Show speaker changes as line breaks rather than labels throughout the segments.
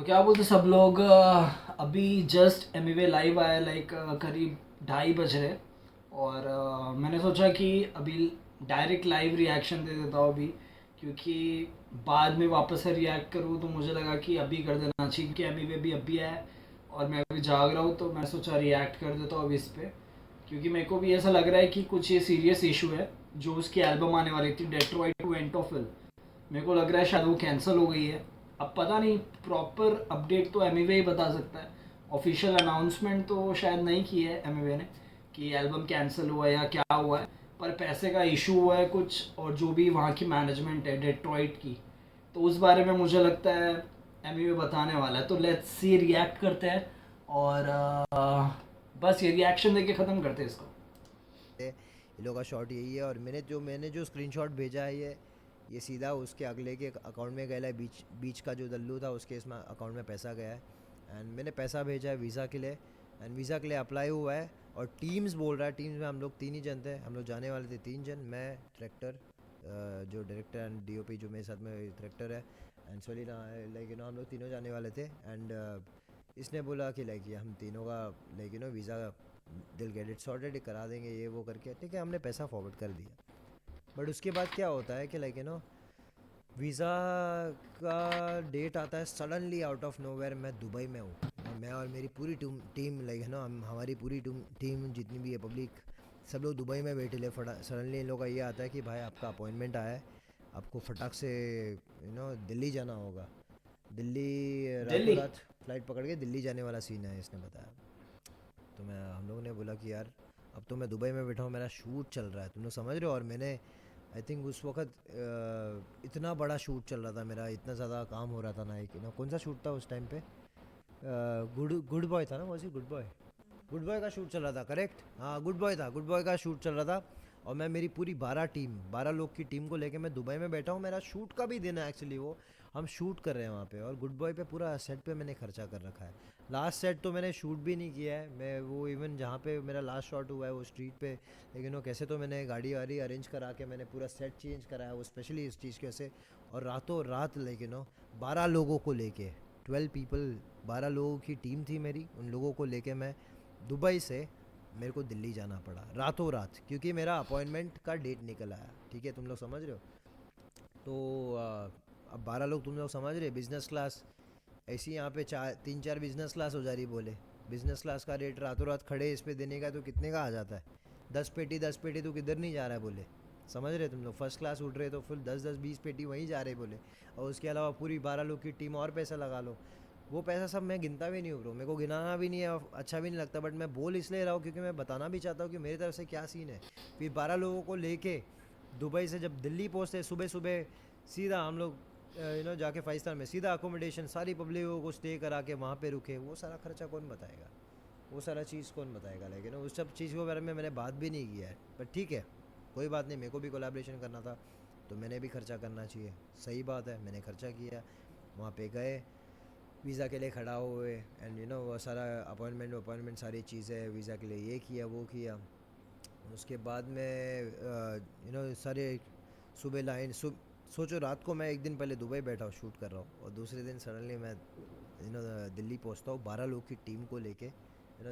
तो क्या बोलते सब लोग अभी जस्ट एमवे लाइव आया लाइक करीब 2:30 बज रहे। और मैंने सोचा कि अभी डायरेक्ट लाइव रिएक्शन दे देता हूँ अभी, क्योंकि बाद में वापस से रिएक्ट करूँ तो मुझे लगा कि अभी कर देना चाहिए, क्योंकि एमवे भी अभी आया है और मैं अभी जाग रहा हूँ, तो मैं सोचा रिएक्ट कर देता हूँ अभी इस पर। क्योंकि मेरे को भी ऐसा लग रहा है कि कुछ ये सीरियस इशू है। जो उसकी एल्बम आने वाली थी डेट्रॉइट टू एंटोफिल, मेरे को लग रहा है शायद वो कैंसिल हो गई है। अब पता नहीं, प्रॉपर अपडेट तो एमवे ही बता सकता है। ऑफिशियल अनाउंसमेंट तो शायद नहीं की है एमवे ने कि एल्बम कैंसिल हुआ है या क्या हुआ है, पर पैसे का इशू हुआ है कुछ, और जो भी वहाँ की मैनेजमेंट है डेट्रॉइट की, तो उस बारे में मुझे लगता है एमवे बताने वाला है। तो लेट्स सी, रिएक्ट करते हैं। और बस ये रिएक्शन देके ख़त्म करते हैं इसको।
ये लोग का शॉट यही है। और मैंने जो स्क्रीनशॉट भेजा है ये सीधा उसके अगले के अकाउंट में गया है। बीच बीच का जो दल्लू था उसके इसमें अकाउंट में पैसा गया है। एंड मैंने पैसा भेजा है वीज़ा के लिए। एंड वीज़ा के लिए अप्लाई हुआ है। और टीम्स बोल रहा है, टीम्स में हम लोग 3 ही जन थे। हम लोग जाने वाले थे 3 जन, मैं, डायरेक्टर, जो डायरेक्टर एंड डीओपी जो मेरे साथ में डायरेक्टर है, एंड सोलिना, लाइक हम लोग तीनों जाने वाले थे। एंड इसने बोला कि लाइक ये हम तीनों का वीज़ा दिल गेट इट सॉर्टेड करा देंगे, ये वो करके ठीक है। हमने पैसा फॉरवर्ड कर दिया। बट उसके बाद क्या होता है कि वीज़ा का डेट आता है सडनली आउट ऑफ नोवेयर। मैं दुबई में हूँ, मैं और मेरी पूरी टीम हम हमारी पूरी टीम जितनी भी है पब्लिक, सब लोग दुबई में बैठे ले। फटा सडनली इन लोगों का ये आता है कि भाई आपका अपॉइंटमेंट आया है, आपको फटाक से दिल्ली जाना होगा। दिल्ली रातों
दिल्ली।
रात फ्लाइट पकड़ के दिल्ली जाने वाला सीन है, इसने बताया। तो हम लोगों ने बोला कि यार अब तो मैं दुबई में बैठा हूँ, मेरा शूट चल रहा है, तुम लोग समझ रहे हो। और मैंने आई थिंक उस वक्त इतना बड़ा शूट चल रहा था मेरा, इतना ज़्यादा काम हो रहा था ना। एक कौन सा शूट था उस टाइम पे, गुड गुड बॉय था ना, वो गुड बॉय का शूट चल रहा था, करेक्ट। हाँ, गुड बॉय था, गुड बॉय का शूट चल रहा था। और मैं मेरी पूरी 12 लोग की टीम को लेके मैं दुबई में बैठा हूँ। मेरा शूट का भी दिन है एक्चुअली, वो हम शूट कर रहे हैं वहाँ पे। और गुड बॉय पे पूरा सेट पे मैंने खर्चा कर रखा है। लास्ट सेट तो मैंने शूट भी नहीं किया है मैं, वो इवन जहाँ पे मेरा लास्ट शॉट हुआ है वो स्ट्रीट पे। लेकिन वो कैसे तो मैंने गाड़ी वाड़ी अरेंज करा के मैंने पूरा सेट चेंज कराया, वो स्पेशली इस चीज़ की वजह से। और रातों रात 12 लोगों को लेके, 12 पीपल, 12 लोगों की टीम थी मेरी, उन लोगों को लेके मैं दुबई से मेरे को दिल्ली जाना पड़ा रातों रात, क्योंकि मेरा अपॉइंटमेंट का डेट निकल आया। ठीक है, तुम लोग समझ रहे हो। तो अब 12 लोग तुम लोग समझ रहे, बिजनेस क्लास ऐसी यहाँ पे 3-4 बिजनेस क्लास हो जा रही। बोले बिजनेस क्लास का रेट रातों रात खड़े इस पे देने का तो कितने का आ जाता है। 10 पेटी तो किधर नहीं जा रहा है बोले, समझ रहे तुम लोग। फर्स्ट क्लास उठ रहे तो फिर 10-20 पेटी वहीं जा रहे बोले। और उसके अलावा पूरी 12 लोग की टीम और पैसा लगा लो। वो पैसा सब मैं गिनता भी नहीं हूँ ब्रो, मेरे को गिनाना भी नहीं है, अच्छा भी नहीं लगता। बट मैं बोल इसलिए रहा हूँ क्योंकि मैं बताना भी चाहता हूँ कि मेरी तरफ से क्या सीन है। फिर 12 लोगों को लेके दुबई से जब दिल्ली पहुँचते सुबह सुबह, सीधा हम लोग जाके 5 स्टार में सीधा अकोमोडेशन, सारी पब्लिकों को स्टे करा के वहाँ पे रुके। वो सारा खर्चा कौन बताएगा, वो सारा चीज़ कौन बताएगा। लेकिन उस सब चीज़ के बारे में मैंने बात भी नहीं किया है। पर ठीक है, कोई बात नहीं, मेरे को भी कोलैबोरेशन करना था तो मैंने भी खर्चा करना चाहिए। सही बात है, मैंने खर्चा किया, वहाँ पे गए, वीज़ा के लिए खड़ा हुए। एंड वो सारा अपॉइंटमेंट सारी चीज़ें, वीज़ा के लिए ये किया वो किया। उसके बाद में सारे सुबह सोचो रात को मैं एक दिन पहले दुबई बैठा हूँ शूट कर रहा हूँ, और दूसरे दिन सडनली मैं दिल्ली पहुँचता हूँ 12 लोग की टीम को लेके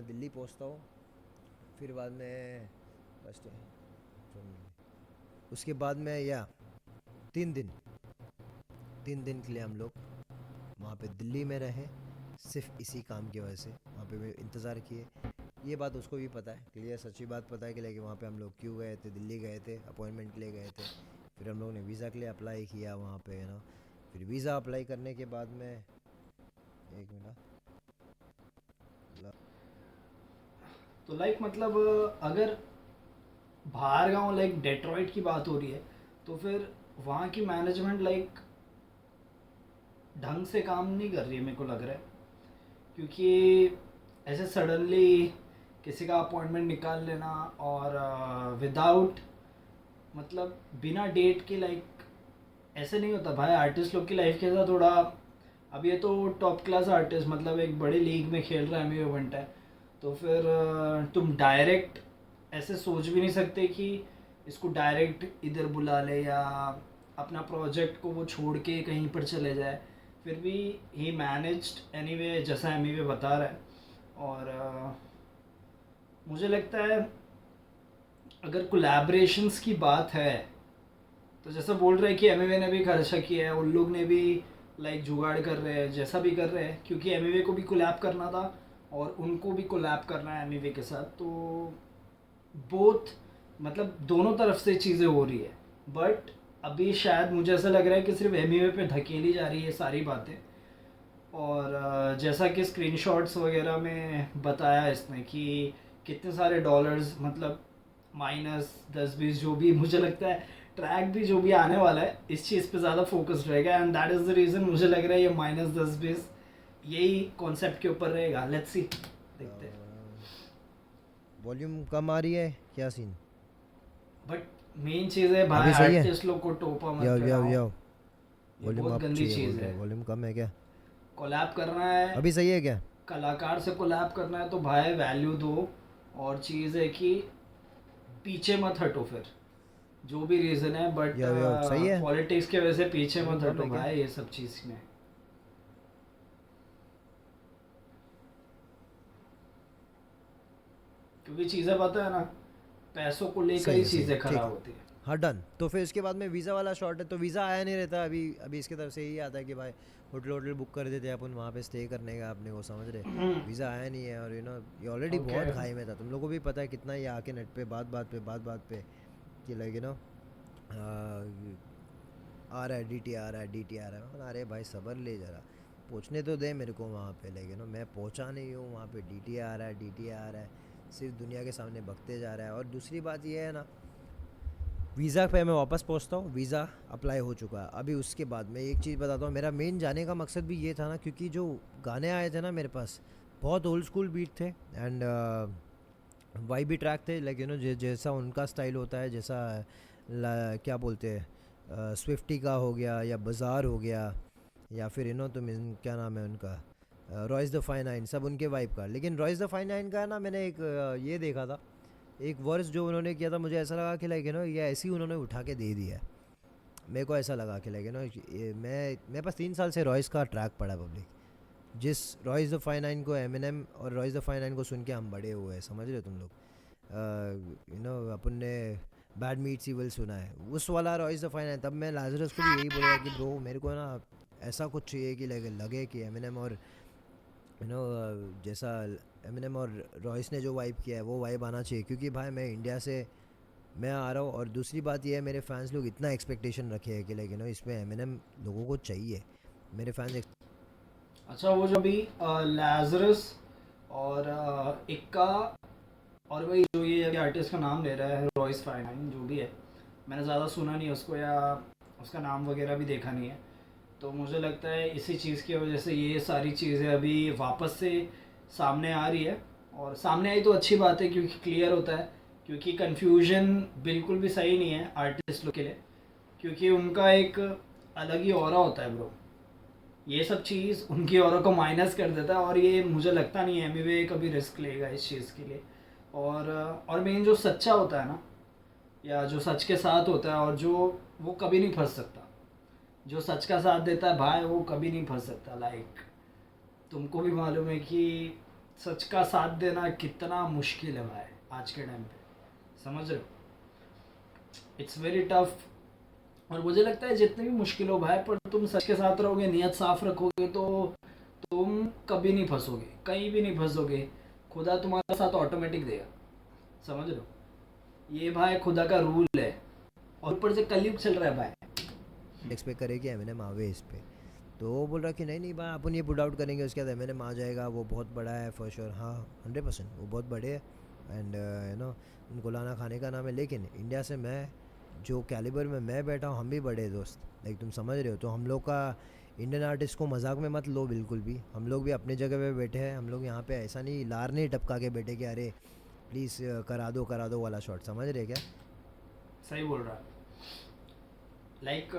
दिल्ली पहुँचता हूँ। फिर बाद में बस उसके बाद में 3 दिन 3 दिन के लिए हम लोग वहाँ पे दिल्ली में रहे, सिर्फ इसी काम की वजह से वहाँ पे मैं इंतज़ार किए। ये बात उसको भी पता है, क्लियर सच्ची बात पता है कि लेकिन वहाँ पे हम लोग क्यों गए थे, दिल्ली गए थे अपॉइंटमेंट के लिए गए थे। फिर हम लोगों ने वीज़ा के लिए अप्लाई किया वहाँ पे फिर वीज़ा अप्लाई करने के बाद में, एक मिनट,
तो लाइक मतलब अगर बाहर गांव लाइक डेट्रॉइट की बात हो रही है, तो फिर वहाँ की मैनेजमेंट लाइक ढंग से काम नहीं कर रही है, मेरे को लग रहा है। क्योंकि ऐसे सडनली किसी का अपॉइंटमेंट निकाल लेना, और विदाउट मतलब बिना डेट के, लाइक ऐसे नहीं होता भाई। आर्टिस्ट लोग की लाइफ के साथ थोड़ा, अब ये तो टॉप क्लास आर्टिस्ट, मतलब एक बड़ी लीग में खेल रहा है, एमए इवेंट है, तो फिर तुम डायरेक्ट ऐसे सोच भी नहीं सकते कि इसको डायरेक्ट इधर बुला ले, या अपना प्रोजेक्ट को वो छोड़ के कहीं पर चले जाए। फिर भी ही मैनेज्ड एनीवे, जैसा एमीवे बता रहा है। और मुझे लगता है अगर कोलैबोरेशंस की बात है तो जैसा बोल रहे हैं कि एमवे ने भी खर्चा किया है, उन लोग ने भी लाइक जुगाड़ कर रहे हैं, जैसा भी कर रहे हैं, क्योंकि एमवे को भी कोलैब करना था और उनको भी कोलैब करना है एमवे के साथ। तो बोथ मतलब दोनों तरफ से चीज़ें हो रही है, बट अभी शायद मुझे ऐसा लग रहा है कि सिर्फ एमवे पे धकेली जा रही है सारी बातें। और जैसा कि स्क्रीनशॉट्स वगैरह में बताया इसने कि कितने सारे डॉलर्स, मतलब -10-20 जो भी, मुझे लगता है ट्रैक भी जो भी आने वाला है इस चीज़ पे ज़्यादा फोकस रहेगा, and that is the reason मुझे लग रहा है ये -10-20 यही कॉन्सेप्ट के ऊपर रहेगा। लेट्स सी, देखते हैं।
वॉल्यूम कम आ रही है क्या सीन?
बट मेन चीज़ है भाई,
अभी सही है?
आर्टिस्ट लोग को टोपा मत
यो यो
कराओ,
यो
ये
वॉल्यूम
बहुत
अप
गंदी
चाहिए बोल
चीज़
रहे
है।
हैं, वॉल्यूम कम है क्या?
कोलैब करना है,
अभी सही है क्या?
कलाकार से कोलैब करना है तो भाई वैल्यू दो। और चीज़ है कि पीछे मत हटो फिर, जो भी रीज़न है, बट
यो सही है?
पॉलिटिक्स के वजह से पीछे
वॉल्यूम
मत
कम
हटो
है क्या?
भाई ये सब चीज़ में। क्योंकि चीज़ें पता है ना, पैसों को लेकर ही
सही है
चीज़ें
ठीक
खराब
है।
होती है।
हाँ डन। तो फिर इसके बाद में वीज़ा वाला शॉट है, तो वीज़ा आया नहीं रहता अभी। अभी इसकी तरफ से यही आता है कि भाई होटल होटल बुक कर देते हैं अपन, वहाँ पे स्टे करने का अपने को, समझ रहे? वीज़ा आया नहीं है और ये ऑलरेडी
ओके।
बहुत खाई में था, तुम लोगों को भी पता है कितना ये आके नेट पे बात पे कि लाइक आ रहा है DT आ रहा है, DT आ रहा है। मैंने, अरे भाई सब्र ले जरा, पहुँचने तो दे मेरे को वहाँ पे, लेकिन मैं पहुँचा नहीं हूँ वहाँ पे। DT आ रहा है, DT आ रहा है, सिर्फ दुनिया के सामने बकते जा रहा है। और दूसरी बात ये है ना, वीज़ा पे मैं वापस पहुंचता हूँ, वीज़ा अप्लाई हो चुका है। अभी उसके बाद मैं एक चीज़ बताता हूँ, मेरा मेन जाने का मकसद भी ये था ना, क्योंकि जो गाने आए थे ना मेरे पास बहुत ओल्ड स्कूल बीट थे एंड वाई भी ट्रैक थे, लाइक जैसा उनका स्टाइल होता है, जैसा क्या बोलते हैं, स्विफ्टी का हो गया या बाज़ार हो गया, या फिर तुम क्या नाम है उनका, रॉयस द फाइन नाइन, सब उनके वाइब का। लेकिन रॉयस द फाइन नाइन का ना मैंने एक ये देखा था, एक वर्स जो उन्होंने किया था, मुझे ऐसा लगा कि लाइक ये ऐसे ही उन्होंने उठा के दे दिया है। मेरे को ऐसा लगा कि लाइक मैं मेरे पास 3 साल से रॉयस का ट्रैक पड़ा पब्लिक, जिस रॉयस द फाइन नाइन को एमिनेम और रॉयस द फाइन नाइन को सुन के हम बड़े हुए हैं, समझ रहे हो तुम लोग? अपन ने बैड मीट सिविल सुना है, उस वाला रॉयस द फाइन नाइन। तब मैं लाजरस को भी यही बोला कि ब्रो मेरे को ना ऐसा कुछ चाहिए कि लगे कि एमिनेम और जैसा एमिनेम और रॉयस ने जो वाइब किया है वो वाइब आना चाहिए, क्योंकि भाई मैं इंडिया से मैं आ रहा हूँ। और दूसरी बात ये है, मेरे फैंस लोग इतना एक्सपेक्टेशन रखे हैं कि लाइक इसमें एमिनेम लोगों को चाहिए, मेरे फैंस।
अच्छा, वो जो भी लाजरस और इक्का, और वही जो ये आर्टिस्ट का नाम ले रहा है रॉयस फाइनाइन, जो भी है, मैंने ज़्यादा सुना नहीं उसको या उसका नाम वगैरह भी देखा नहीं है। तो मुझे लगता है इसी चीज़ की वजह से ये सारी चीज़ें अभी वापस से सामने आ रही है। और सामने आई तो अच्छी बात है, क्योंकि क्लियर होता है, क्योंकि कन्फ्यूजन बिल्कुल भी सही नहीं है आर्टिस्ट लोग के लिए, क्योंकि उनका एक अलग ही ऑरा होता है ब्रो। ये सब चीज़ उनकी ऑरा को माइनस कर देता है, और ये मुझे लगता नहीं है एमीवे कभी रिस्क लेगा इस चीज़ के लिए। और मेन जो सच्चा होता है ना, या जो सच के साथ होता है, और जो वो कभी नहीं फंस सकता, जो सच का साथ देता है भाई वो कभी नहीं फंस सकता। लाइक तुमको भी मालूम है कि सच का साथ देना कितना मुश्किल है भाई आज के टाइम पे, समझ रहे हो? It's very tough. और मुझे लगता है जितनी भी मुश्किल हो भाई, पर तुम सच के साथ रहोगे, नियत साफ रखोगे, तो तुम कभी नहीं फंसोगे, कहीं भी नहीं फंसोगे। खुदा तुम्हारा साथ ऑटोमेटिक देगा, समझ रहे हो? ये भाई खुदा का रूल है। और ऊपर से कलयुग चल रहा है भाई।
एक्सपेक्ट करे कि एमिनेम आवे इस पे, तो वो बोल रहा कि नहीं नहीं भाई अपन ये पुट आउट करेंगे, उसके बाद एमिनेम आ जाएगा, वो बहुत बड़ा है फॉर श्योर। हाँ 100% वो बहुत बड़े है एंड उनको लाना खाने का नाम है। लेकिन इंडिया से मैं जो कैलिबर में मैं बैठा हूँ, हम भी बड़े दोस्त, लाइक तुम समझ रहे हो। तो हम लोग का इंडियन आर्टिस्ट को मजाक में मत लो बिल्कुल भी, हम लोग भी अपने जगह पे बैठे हैं। हम लोग यहाँ पे ऐसा नहीं लार नहीं टपका के बैठे कि अरे प्लीज़ करा दो वाला शॉट, समझ रहे क्या?
सही बोल रहा है। लाइक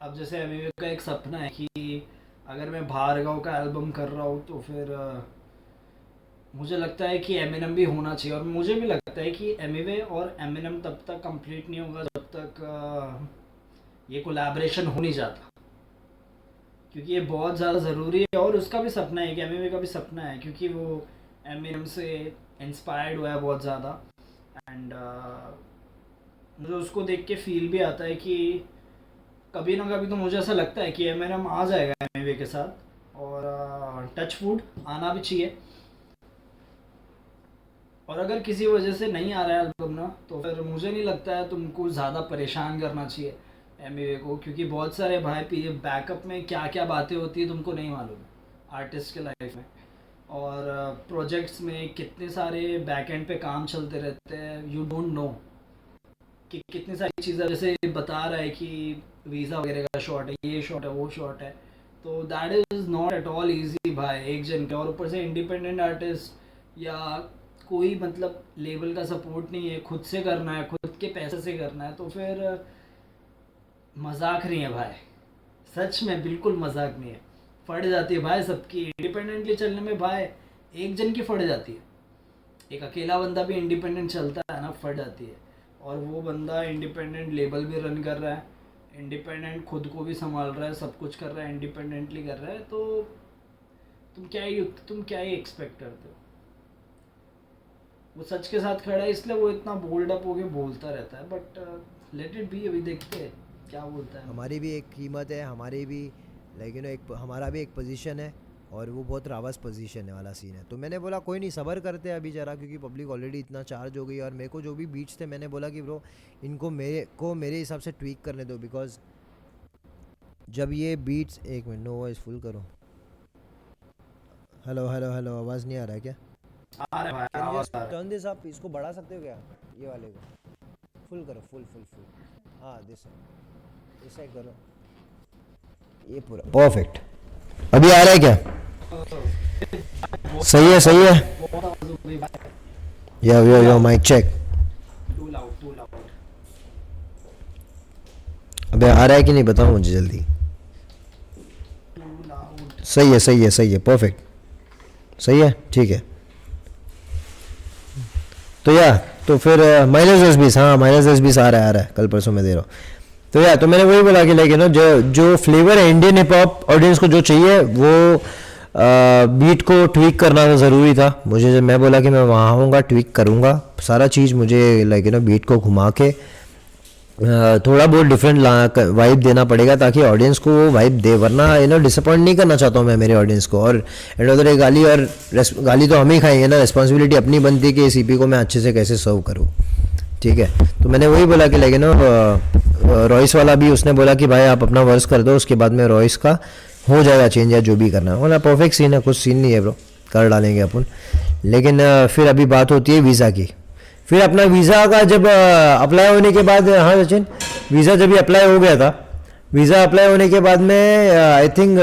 अब जैसे अमीर का एक सपना है कि अगर मैं भार्गव का एल्बम कर रहा हूँ तो फिर मुझे लगता है कि एमिनम भी होना चाहिए। और मुझे भी लगता है कि एमिवे और एमिनम तब तक कंप्लीट नहीं होगा जब तक ये कोलैबोरेशन हो नहीं जाता। क्योंकि ये बहुत ज़्यादा ज़रूरी है, और उसका भी सपना है कि एमएमए का भी सपना है, क्योंकि वो एमिनेम से इंस्पायर्ड हुआ है बहुत ज़्यादा। एंड मुझे उसको देख के फील भी आता है कि कभी ना कभी तो मुझे ऐसा लगता है कि एमिनेम आ जाएगा एमएमए के साथ, और टच फूड आना भी चाहिए। और अगर किसी वजह से नहीं आ रहा है एल्बम ना, तो फिर मुझे नहीं लगता है तुमको ज़्यादा परेशान करना चाहिए एमवे को, क्योंकि बहुत सारे भाई पी बैकअप में क्या क्या बातें होती है तुमको नहीं मालूम है आर्टिस्ट के लाइफ में। और प्रोजेक्ट्स में कितने सारे बैक एंड पे काम चलते रहते हैं, यू डोंट नो कि कितनी सारी चीज़ें, जैसे बता रहा है कि वीज़ा वगैरह का शॉट है, ये शॉट है, वो शॉट है। तो that is not at all easy भाई एक जन के, और ऊपर से इंडिपेंडेंट आर्टिस्ट या कोई मतलब लेवल का सपोर्ट नहीं है, खुद से करना है, खुद के पैसे से करना है, तो फिर मजाक नहीं है भाई, सच में बिल्कुल मजाक नहीं है। फट जाती है भाई सबकी इंडिपेंडेंटली चलने में भाई, एक जन की फट जाती है, एक अकेला बंदा भी इंडिपेंडेंट चलता है ना, फट जाती है। और वो बंदा इंडिपेंडेंट लेबल भी रन कर रहा है, इंडिपेंडेंट खुद को भी संभाल रहा है, सब कुछ कर रहा है, इंडिपेंडेंटली कर रहा है, तो तुम क्या ही एक्सपेक्ट करते हो। वो सच के साथ खड़ा है, इसलिए वो इतना बोल्ड अप होके बोलता रहता है। बट लेट इट बी, अभी देखते हैं क्या बोलता है।
हमारी भी एक कीमत है, हमारी भी लाइक एक हमारा भी एक पोजीशन है, और वो बहुत रावस पोजीशन है वाला सीन है। तो मैंने बोला कोई नहीं, सब्र करते हैं अभी ज़रा, क्योंकि पब्लिक ऑलरेडी इतना चार्ज हो गई। और मेरे को जो भी बीट्स थे मैंने बोला कि ब्रो इनको मेरे हिसाब से ट्वीक करने दो, बिकॉज जब ये बीट्स, एक मिनट, नो वॉइस फुल करो। हेलो हेलो हेलो, आवाज़ नहीं आ रहा है क्या?
आ रहा है भाई, आवाज़ आ रहा है।
टर्न दिस आप इसको बढ़ा सकते हो क्या, ये वाले को फुल करो, फुल फुल फुल। हाँ दिस साइड करो, ये पूरा परफेक्ट। अभी आ रहा है क्या? सही है, सही है।
बहुत आवाज़ हो गई भाई,
yo mic check.
Too loud, too loud.
अबे आ रहा है कि नहीं बताओ मुझे जल्दी।
Too loud.
सही है, सही है, सही है, परफेक्ट, सही है, ठीक है। तो तो फिर -10-20, हाँ -10-20 आ रहा है, कल परसों में दे रहा हूँ। तो मैंने वही बोला कि लाइक जो जो फ्लेवर है इंडियन हिप हॉप ऑडियंस को जो चाहिए, वो बीट को ट्वीक करना तो ज़रूरी था मुझे। जब मैं बोला कि मैं वहाँ आऊँगा, ट्वीक करूँगा सारा चीज़, मुझे लाइक बीट को घुमा के थोड़ा बहुत डिफरेंट वाइब देना पड़ेगा, ताकि ऑडियंस को वो वाइब दे, वरना डिसअपॉइंट नहीं करना चाहता हूँ मैं मेरे ऑडियंस को। और एंड उधर गाली, और गाली तो हम ही खाएंगे ना, रिस्पॉन्सिबिलिटी अपनी बनती है कि इस ईपी को मैं अच्छे से कैसे सर्व करूँ, ठीक है। तो मैंने वही बोला कि लाइक रॉइस वाला भी उसने बोला कि भाई आप अपना वर्स कर दो, उसके बाद में रॉइस का हो जाएगा चेंज या जो भी करना है। बोला परफेक्ट सीन है, कुछ सीन नहीं है ब्रो, कर डालेंगे अपन। लेकिन फिर अभी बात होती है वीज़ा की। फिर अपना वीज़ा का जब अप्लाई होने के बाद, हाँ सचिन, वीज़ा जब भी अप्लाई हो गया था, वीज़ा अप्लाई होने के बाद में आई थिंक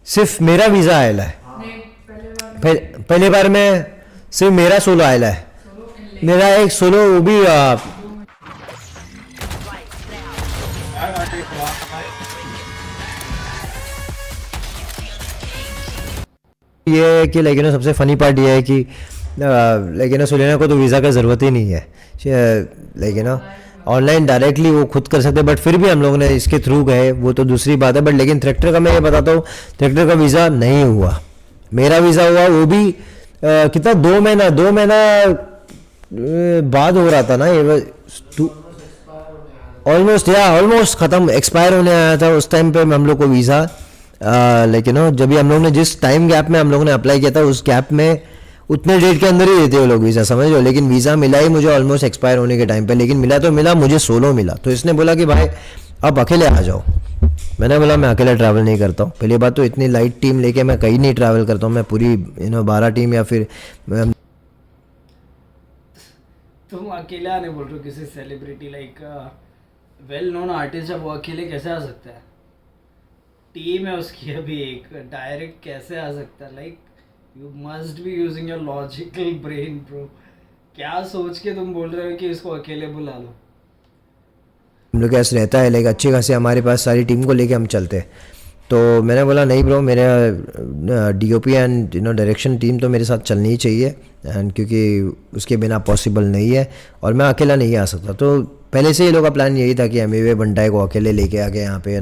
सिर्फ मेरा वीज़ा आया है। पहले बार में सिर्फ मेरा सोलो आया है, मेरा एक सोलो, वो भी ये है कि लाइक सबसे फ़नी पार्ट ये है कि लाइक सुलेना को तो वीज़ा का ज़रूरत ही नहीं है, लाइक ऑनलाइन डायरेक्टली वो खुद कर सकते हैं। बट फिर भी हम लोग ने इसके थ्रू गए, वो तो दूसरी बात है। बट लेकिन थ्रेक्टर का मैं ये बताता हूँ, थ्रेक्टर का वीज़ा नहीं हुआ, मेरा वीज़ा हुआ, वो भी कितना 2 महीना बाद हो रहा था ना, ये ऑलमोस्ट ख़त्म, एक्सपायर होने आया था उस टाइम पे हम लोग को वीज़ा। लेकिन जब भी हम लोग ने जिस टाइम गैप में हम लोग ने अप्लाई किया था, उस गैप में उतने डेट के अंदर ही देते वो लोग वीज़ा, समझ लो। लेकिन वीज़ा मिला ही मुझे ऑलमोस्ट एक्सपायर होने के टाइम पे, लेकिन मिला तो मिला, मुझे सोलो मिला। तो इसने बोला कि भाई आप अकेले आ जाओ। मैंने बोला मैं अकेले ट्रैवल नहीं करता हूँ, पहली बात तो इतनी लाइट टीम लेके मैं कहीं नहीं ट्रैवल करता हूँ, मैं पूरी 12 टीम या फिर
तुम अकेले आने बोल रहे हो किसी celebrity, like well known artist, जब वो अकेले कैसे आ सकता है? टीम है उसकी अभी एक, डायरेक्ट कैसे आ सकता है? Like you must be using your logical brain bro. क्या सोच के तुम बोल रहे हो कि इसको अकेले बुला लो?
हम लोग ऐसा रहता है, लाइक अच्छे खासे हमारे पास सारी टीम को लेके हम चलते हैं। तो मैंने बोला नहीं ब्रो, मेरा डीओपी एंड डायरेक्शन टीम तो मेरे साथ चलनी ही चाहिए, एंड क्योंकि उसके बिना पॉसिबल नहीं है, और मैं अकेला नहीं आ सकता। तो पहले से ये लोग का प्लान यही था कि एमवे बंटाई को अकेले लेके आ गए यहाँ पे,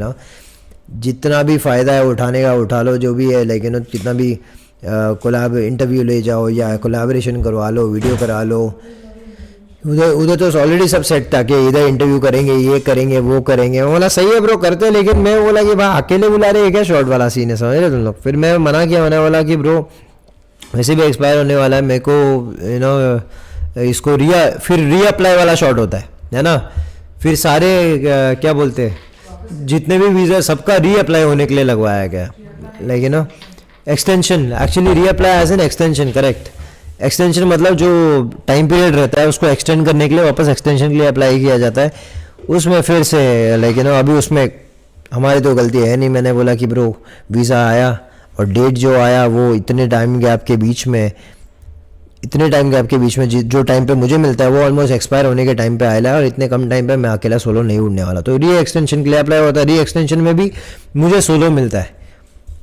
जितना भी फ़ायदा है उठाने का उठा लो, जो भी है, लेकिन जितना भी कोलैब इंटरव्यू ले जाओ या कोलैबोरेशन करवा लो, वीडियो करा लो। उधर उधर तो ऑलरेडी सब सेट था कि इधर इंटरव्यू करेंगे, ये करेंगे, वो करेंगे। मैं बोला सही है ब्रो, करते हैं, लेकिन मैं बोला कि भाई अकेले बुला रहे हैं क्या, शॉर्ट वाला सीन है, समझ रहे तुम लोग। फिर मैं मना किया, मैंने बोला कि ब्रो वैसे भी एक्सपायर होने वाला है, मेरे को इसको फिर रीअप्लाई वाला शॉट होता है ना। फिर सारे क्या बोलते हैं, जितने भी वीज़ा सबका रीअप्लाई होने के लिए लगवाया गया, लेकिन extension, actually reapply as an extension, correct. Extension मतलब जो टाइम पीरियड रहता है उसको एक्सटेंड करने के लिए वापस एक्सटेंशन के लिए अप्लाई किया जाता है, उसमें फिर से, लेकिन अभी उसमें हमारी तो गलती है नहीं। मैंने बोला कि ब्रो वीज़ा आया और डेट जो आया वो इतने टाइम गैप के बीच में, जो टाइम पे मुझे मिलता है वो ऑलमोस्ट एक्सपायर होने के टाइम पे आया है, और इतने कम टाइम पे मैं अकेला सोलो नहीं उड़ने वाला। तो री एक्सटेंशन के लिए अप्लाई होता है, री एक्सटेंशन में भी मुझे सोलो मिलता है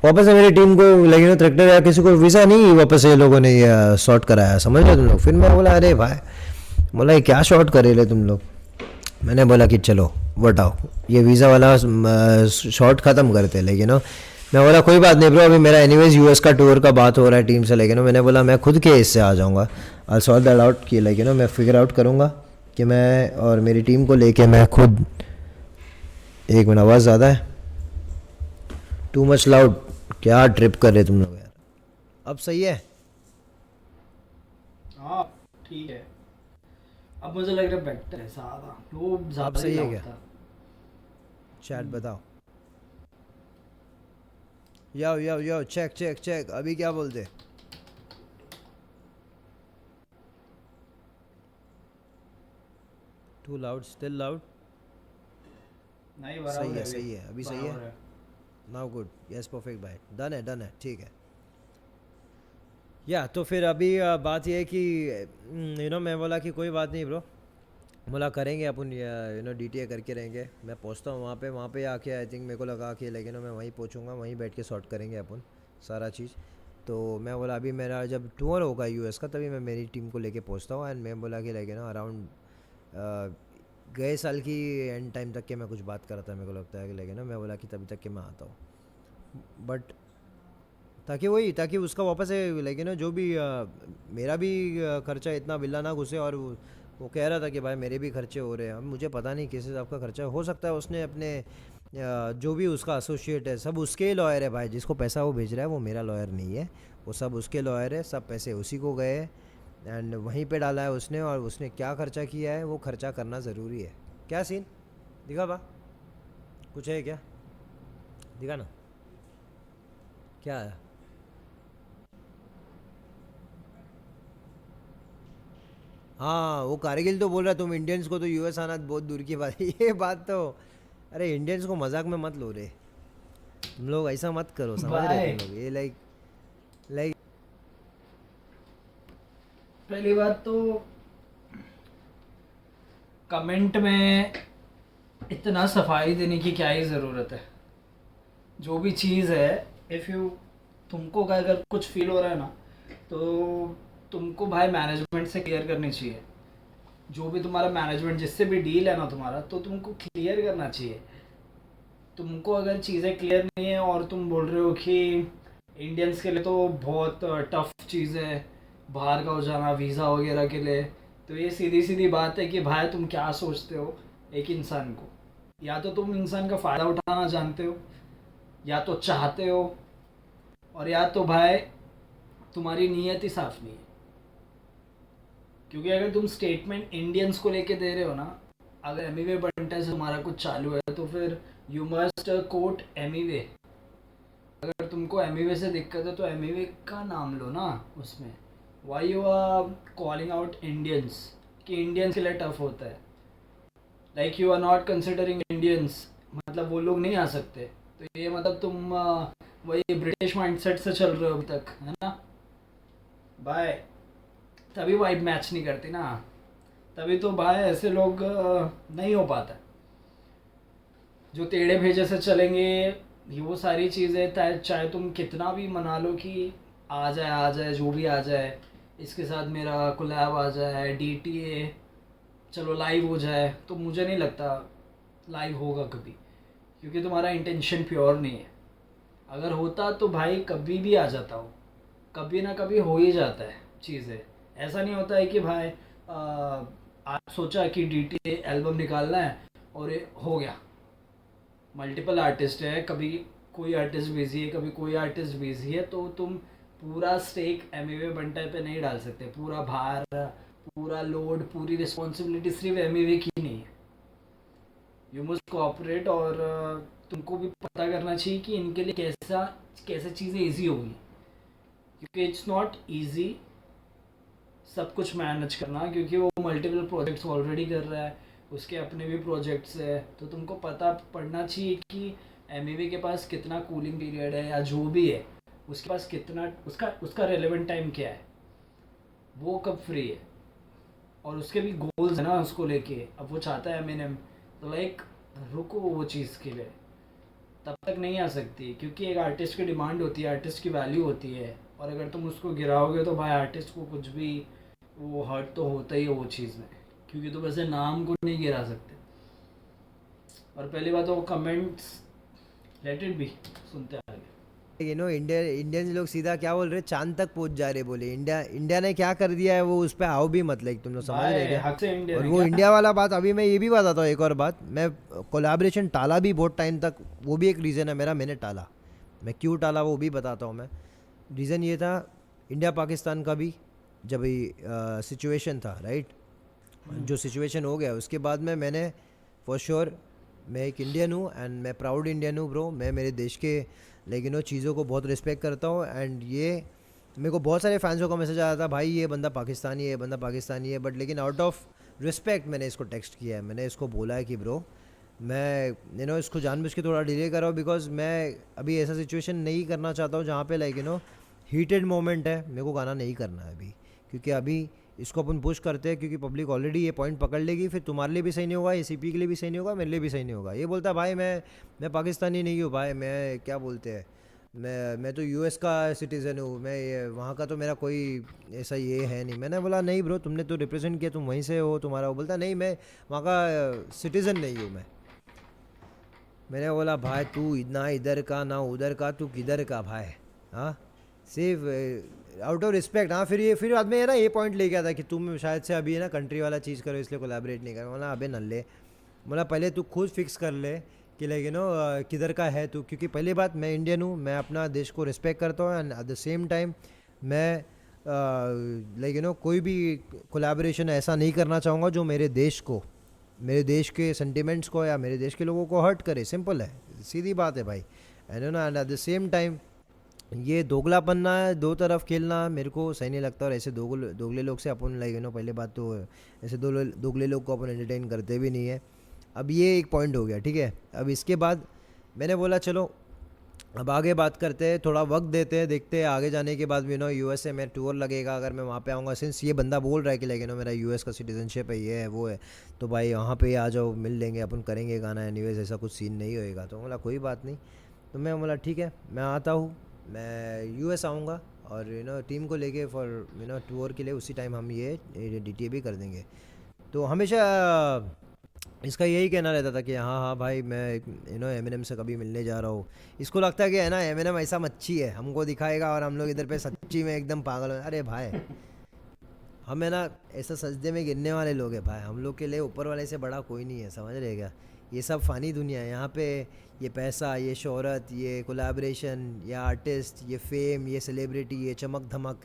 वापस से मेरी टीम को, लेकिन ट्रैक्टर या किसी को वीज़ा नहीं वापस ये लोगों ने शॉर्ट कराया, समझ लो तुम लोग। फिर मैं बोला अरे भाई, बोला ये क्या शॉर्ट करे ले तुम लोग। मैंने बोला कि चलो बताओ ये वीज़ा वाला शॉर्ट ख़त्म करते, लेकिन मैं बोला कोई बात नहीं ब्रो, अभी मेरा एनीवेज यूएस का टूर का बात हो रहा है टीम से, लेकिन मैंने बोला मैं खुद के इससे आ जाऊँगा, आई सॉर्ट दैट आउट कि, लेकिन मैं फिगर आउट करूँगा कि मैं और मेरी टीम को लेके मैं खुद। एक मिनट, आवाज़ ज़्यादा है, टू मच लाउड, क्या ट्रिप कर रहे तुम लोग यार। अब सही है?
हाँ ठीक है, अब मुझे लग रहा है बेटर है, ज़्यादा वो
अब
ज़्यादा ही
सही है
लाउड
क्या?
था।
चैट बताओ। Yo yo yo, check check check, अभी क्या बोलते? Too loud, still loud?
नहीं
सही
बराबर
है,
है अभी,
सही है, अभी सही है।
बराबर है।
नाउ गुड, यस परफेक्ट भाई, डन है, ठीक है। या तो फिर अभी बात ये है कि मैं बोला कि कोई बात नहीं ब्रो, बोला करेंगे अपन, डीटीए करके रहेंगे। मैं पहुंचता हूँ वहाँ पे आके आई थिंक मेरे को लगा कि, लेकिन मैं वहीं पहुंचूंगा, वहीं बैठ के सॉर्ट करेंगे अपन सारा चीज़। तो मैं बोला अभी मेरा जब टूर होगा यूएस का तभी मैं मेरी टीम को लेके पहुंचता हूँ। एंड मैं बोला कि लेकिन अराउंड गए साल की एंड टाइम तक के मैं कुछ बात कर रहा था, मेरे को लगता है कि, लेकिन मैं बोला कि तभी तक के मैं आता हूँ, बट ताकि उसका वापस से, लेकिन जो भी मेरा भी खर्चा इतना बिल्ला ना घुसे। और वो कह रहा था कि भाई मेरे भी खर्चे हो रहे हैं। अब मुझे पता नहीं किस हिसाब का खर्चा हो सकता है, उसने अपने जो भी उसका एसोसिएट है सब उसके ही लॉयर है भाई, जिसको पैसा वो भेज रहा है वो मेरा लॉयर नहीं है, वो सब उसके लॉयर है, सब पैसे उसी को गए हैं एंड वहीं पे डाला है उसने। और उसने क्या खर्चा किया है वो खर्चा करना ज़रूरी है। क्या सीन दिखा बा, कुछ है क्या, दिखा ना क्या है? हाँ वो कारगिल तो बोल रहा है तुम इंडियंस को तो यूएस आना बहुत दूर की बात है। ये बात तो, अरे इंडियंस को मजाक में मत लो रे, तुम लोग ऐसा मत करो, समझ रहे
भाई
तुम लोग, ये लाइक
पहली बात तो कमेंट में इतना सफाई देने की क्या ही ज़रूरत है। जो भी चीज़ है, इफ़ यू, तुमको अगर कुछ फील हो रहा है ना, तो तुमको भाई मैनेजमेंट से क्लियर करनी चाहिए। जो भी तुम्हारा मैनेजमेंट जिससे भी डील है ना तुम्हारा, तो तुमको क्लियर करना चाहिए। तुमको अगर चीज़ें क्लियर नहीं है और तुम बोल रहे हो कि इंडियंस के लिए तो बहुत टफ चीज़ है बाहर का हो जाना वीज़ा वगैरह के लिए, तो ये सीधी सीधी बात है कि भाई तुम क्या सोचते हो एक इंसान को। या तो तुम इंसान का फ़ायदा उठाना जानते हो, या तो चाहते हो, और या तो भाई तुम्हारी नीयत ही साफ नहीं है। क्योंकि अगर तुम स्टेटमेंट इंडियंस को लेके दे रहे हो ना, अगर एमीवे बंटा से तुम्हारा कुछ चालू है तो फिर यू मस्ट कोट एमीवे। अगर तुमको एमीवे से दिक्कत है तो एमीवे का नाम लो ना उसमें। Y you are calling out Indians कि इंडियंस के लिए टफ होता है, like you are not considering Indians, मतलब वो लोग नहीं आ सकते। तो ये मतलब तुम वही ब्रिटिश माइंडसेट से चल रहे हो अभी तक, है ना भाई। तभी वाइब मैच नहीं करती ना, तभी तो भाई ऐसे लोग नहीं हो पाता। जो टेढ़े भेजे से चलेंगे, ये वो सारी चीज़ें चाहे तुम कितना भी मना लो कि आ जाए जो भी आ जाए, इसके साथ मेरा कोलैब आ जाए, डीटीए चलो लाइव हो जाए, तो मुझे नहीं लगता लाइव होगा कभी। क्योंकि तुम्हारा इंटेंशन प्योर नहीं है। अगर होता तो भाई कभी भी आ जाता हो, कभी ना कभी हो ही जाता है चीज़ें। ऐसा नहीं होता है कि भाई आज सोचा कि DTA एल्बम निकालना है और ये हो गया। मल्टीपल आर्टिस्ट है, कभी कोई आर्टिस्ट बिजी है, कभी कोई आर्टिस्ट बिजी है, तो तुम पूरा स्टेक एमिवे बंटा पे नहीं डाल सकते। पूरा भार, पूरा लोड, पूरी रिस्पॉन्सिबिलिटी सिर्फ एमिवे की नहीं है। You must cooperate. और तुमको भी पता करना चाहिए कि इनके लिए कैसे चीज़ें ईजी होगी, क्योंकि इट्स नॉट ईजी सब कुछ मैनेज करना, क्योंकि वो मल्टीपल प्रोजेक्ट्स ऑलरेडी कर रहा है, उसके अपने भी प्रोजेक्ट्स है। तो तुमको पता पड़ना चाहिए कि एमईवी के पास कितना कूलिंग पीरियड है, या जो भी है उसके पास कितना, उसका उसका रेलेवेंट टाइम क्या है, वो कब फ्री है, और उसके भी गोल्स है ना उसको लेके। अब वो चाहता है एमिनेम, तो लाइक रुको वो चीज़ के लिए, तब तक नहीं आ सकती, क्योंकि एक आर्टिस्ट की डिमांड होती है, आर्टिस्ट की वैल्यू होती है। और अगर तुम उसको गिराओगे तो भाई आर्टिस्ट को कुछ भी वो हर्ट तो होता ही है वो चीज़ में, क्योंकि तुम ऐसे नाम को नहीं गिरा सकते। और पहली बात तो वो कमेंट्स लेट इट बी, सुनते आगे।
इंडियंस लोग सीधा क्या बोल रहे, चांद तक पहुंच जा रहे, बोले इंडिया इंडिया ने क्या कर दिया है वो उस पर आओ भी मत, लाइक तुम लोग समझ रहे
भाई
क्या।
हक से इंडियन
और
है
वो
क्या?
इंडिया वाला बात, अभी मैं ये भी बताता हूँ एक और बात, मैं कोलैबोरेशन टाला भी बहुत टाइम तक, वो भी एक रीज़न है मेरा, मैंने टाला। मैं क्यों टाला वो भी बताता हूँ मैं। रीज़न ये था, इंडिया पाकिस्तान का भी जब सिचुएशन था, राइट, जो सिचुएशन हो गया उसके बाद में मैंने फॉर श्योर, मैं एक इंडियन हूँ एंड मैं प्राउड इंडियन हूँ ब्रो। मैं मेरे देश के लेकिन चीज़ों को बहुत रिस्पेक्ट करता हूँ। एंड ये मेरे को बहुत सारे फैंसों का मैसेज आया था, भाई ये बंदा पाकिस्तानी है, ये बंदा पाकिस्तानी है, बट लेकिन आउट ऑफ रिस्पेक्ट मैंने इसको टेक्स्ट किया है, मैंने इसको बोला है कि ब्रो मैं इसको जानबूझ के थोड़ा डिले कर रहा हूँ, बिकॉज मैं अभी ऐसा सिचुएशन नहीं करना चाहता हूँ जहाँ पे लाइक हीटेड मोमेंट है, मेरे को गाना नहीं करना है अभी, क्योंकि अभी इसको अपन पुश करते हैं, क्योंकि पब्लिक ऑलरेडी ये पॉइंट पकड़ लेगी, फिर तुम्हारे लिए भी सही नहीं होगा, ACP के लिए भी सही नहीं होगा, मेरे लिए भी सही नहीं होगा। ये बोलता है भाई मैं पाकिस्तानी नहीं हूँ भाई, मैं क्या बोलते हैं, मैं तो US का सिटीज़न हूँ, मैं ये वहाँ का तो मेरा कोई ऐसा ये है नहीं। मैंने बोला नहीं ब्रो, तुमने तो रिप्रेजेंट किया, तुम वहीं से हो, तुम्हारा। वो बोलता नहीं, मैं वहाँ का सिटीज़न नहीं हूँ मैं। मैंने बोला भाई तू ना इधर का ना उधर का, तू किधर का भाई, हाँ, सिर्फ आउट ऑफ रिस्पेक्ट। हाँ, फिर बाद में है ना ये पॉइंट ले गया था कि तुम शायद से अभी है ना कंट्री वाला चीज़ करो इसलिए कोलैबोरेट नहीं करो। बोला अबे नल्ले, बोला पहले तू खुद फिक्स कर ले कि लाइक किधर का है तू, क्योंकि पहली बात मैं इंडियन हूँ, मैं अपना देश को रिस्पेक्ट करता हूँ, and at the same time मैं लाइक कोई भी कोलैबोरेशन ऐसा नहीं करना चाहूँगा जो मेरे देश को, मेरे देश के सेंटिमेंट्स को या मेरे देश के लोगों को हर्ट करे। सिंपल है, सीधी बात है भाई। And at the same time ये दोगलापन्ना है, दो तरफ खेलना मेरे को सही नहीं लगता। और ऐसे दोगले लोग से अपन लाइक पहले बात तो ऐसे दोगले लोग को अपन एंटरटेन करते भी नहीं है। अब ये एक पॉइंट हो गया, ठीक है। अब इसके बाद मैंने बोला चलो अब आगे बात करते हैं, थोड़ा वक्त देते हैं, देखते हैं आगे जाने के बाद भी USA में टूर लगेगा, अगर मैं वहाँ पे आऊँगा, सिंस ये बंदा बोल रहा है कि लाइक मेरा US का सिटीजनशिप है, ये है वो है, तो भाई वहाँ पे आ जाओ, मिल लेंगे, अपन करेंगे गाना, एनीवेज ऐसा कुछ सीन नहीं होएगा। तो बोला कोई बात नहीं, तो मैं बोला ठीक है मैं आता हूँ, मैं US आऊँगा और टीम को लेके फॉर टूर के लिए, उसी टाइम हम ये DTA भी कर देंगे। तो हमेशा इसका यही कहना रहता था कि हाँ हाँ भाई मैं एमिनेम से कभी मिलने जा रहा हूँ। इसको लगता है कि है ना एमिनेम ऐसा मच्छी है, हमको दिखाएगा और हम लोग इधर पे सच्ची में एकदम पागल हो। अरे भाई हम है ना ऐसा सजदे में गिरने वाले लोग हैं भाई, हम लोग के लिए ऊपर वाले से बड़ा कोई नहीं है, समझ रहे क्या। ये सब फ़ानी दुनिया है यहाँ पे, ये पैसा, ये शोहरत, ये कोलैबोरेशन, ये आर्टिस्ट, ये फेम, ये सेलिब्रिटी, ये चमक धमक,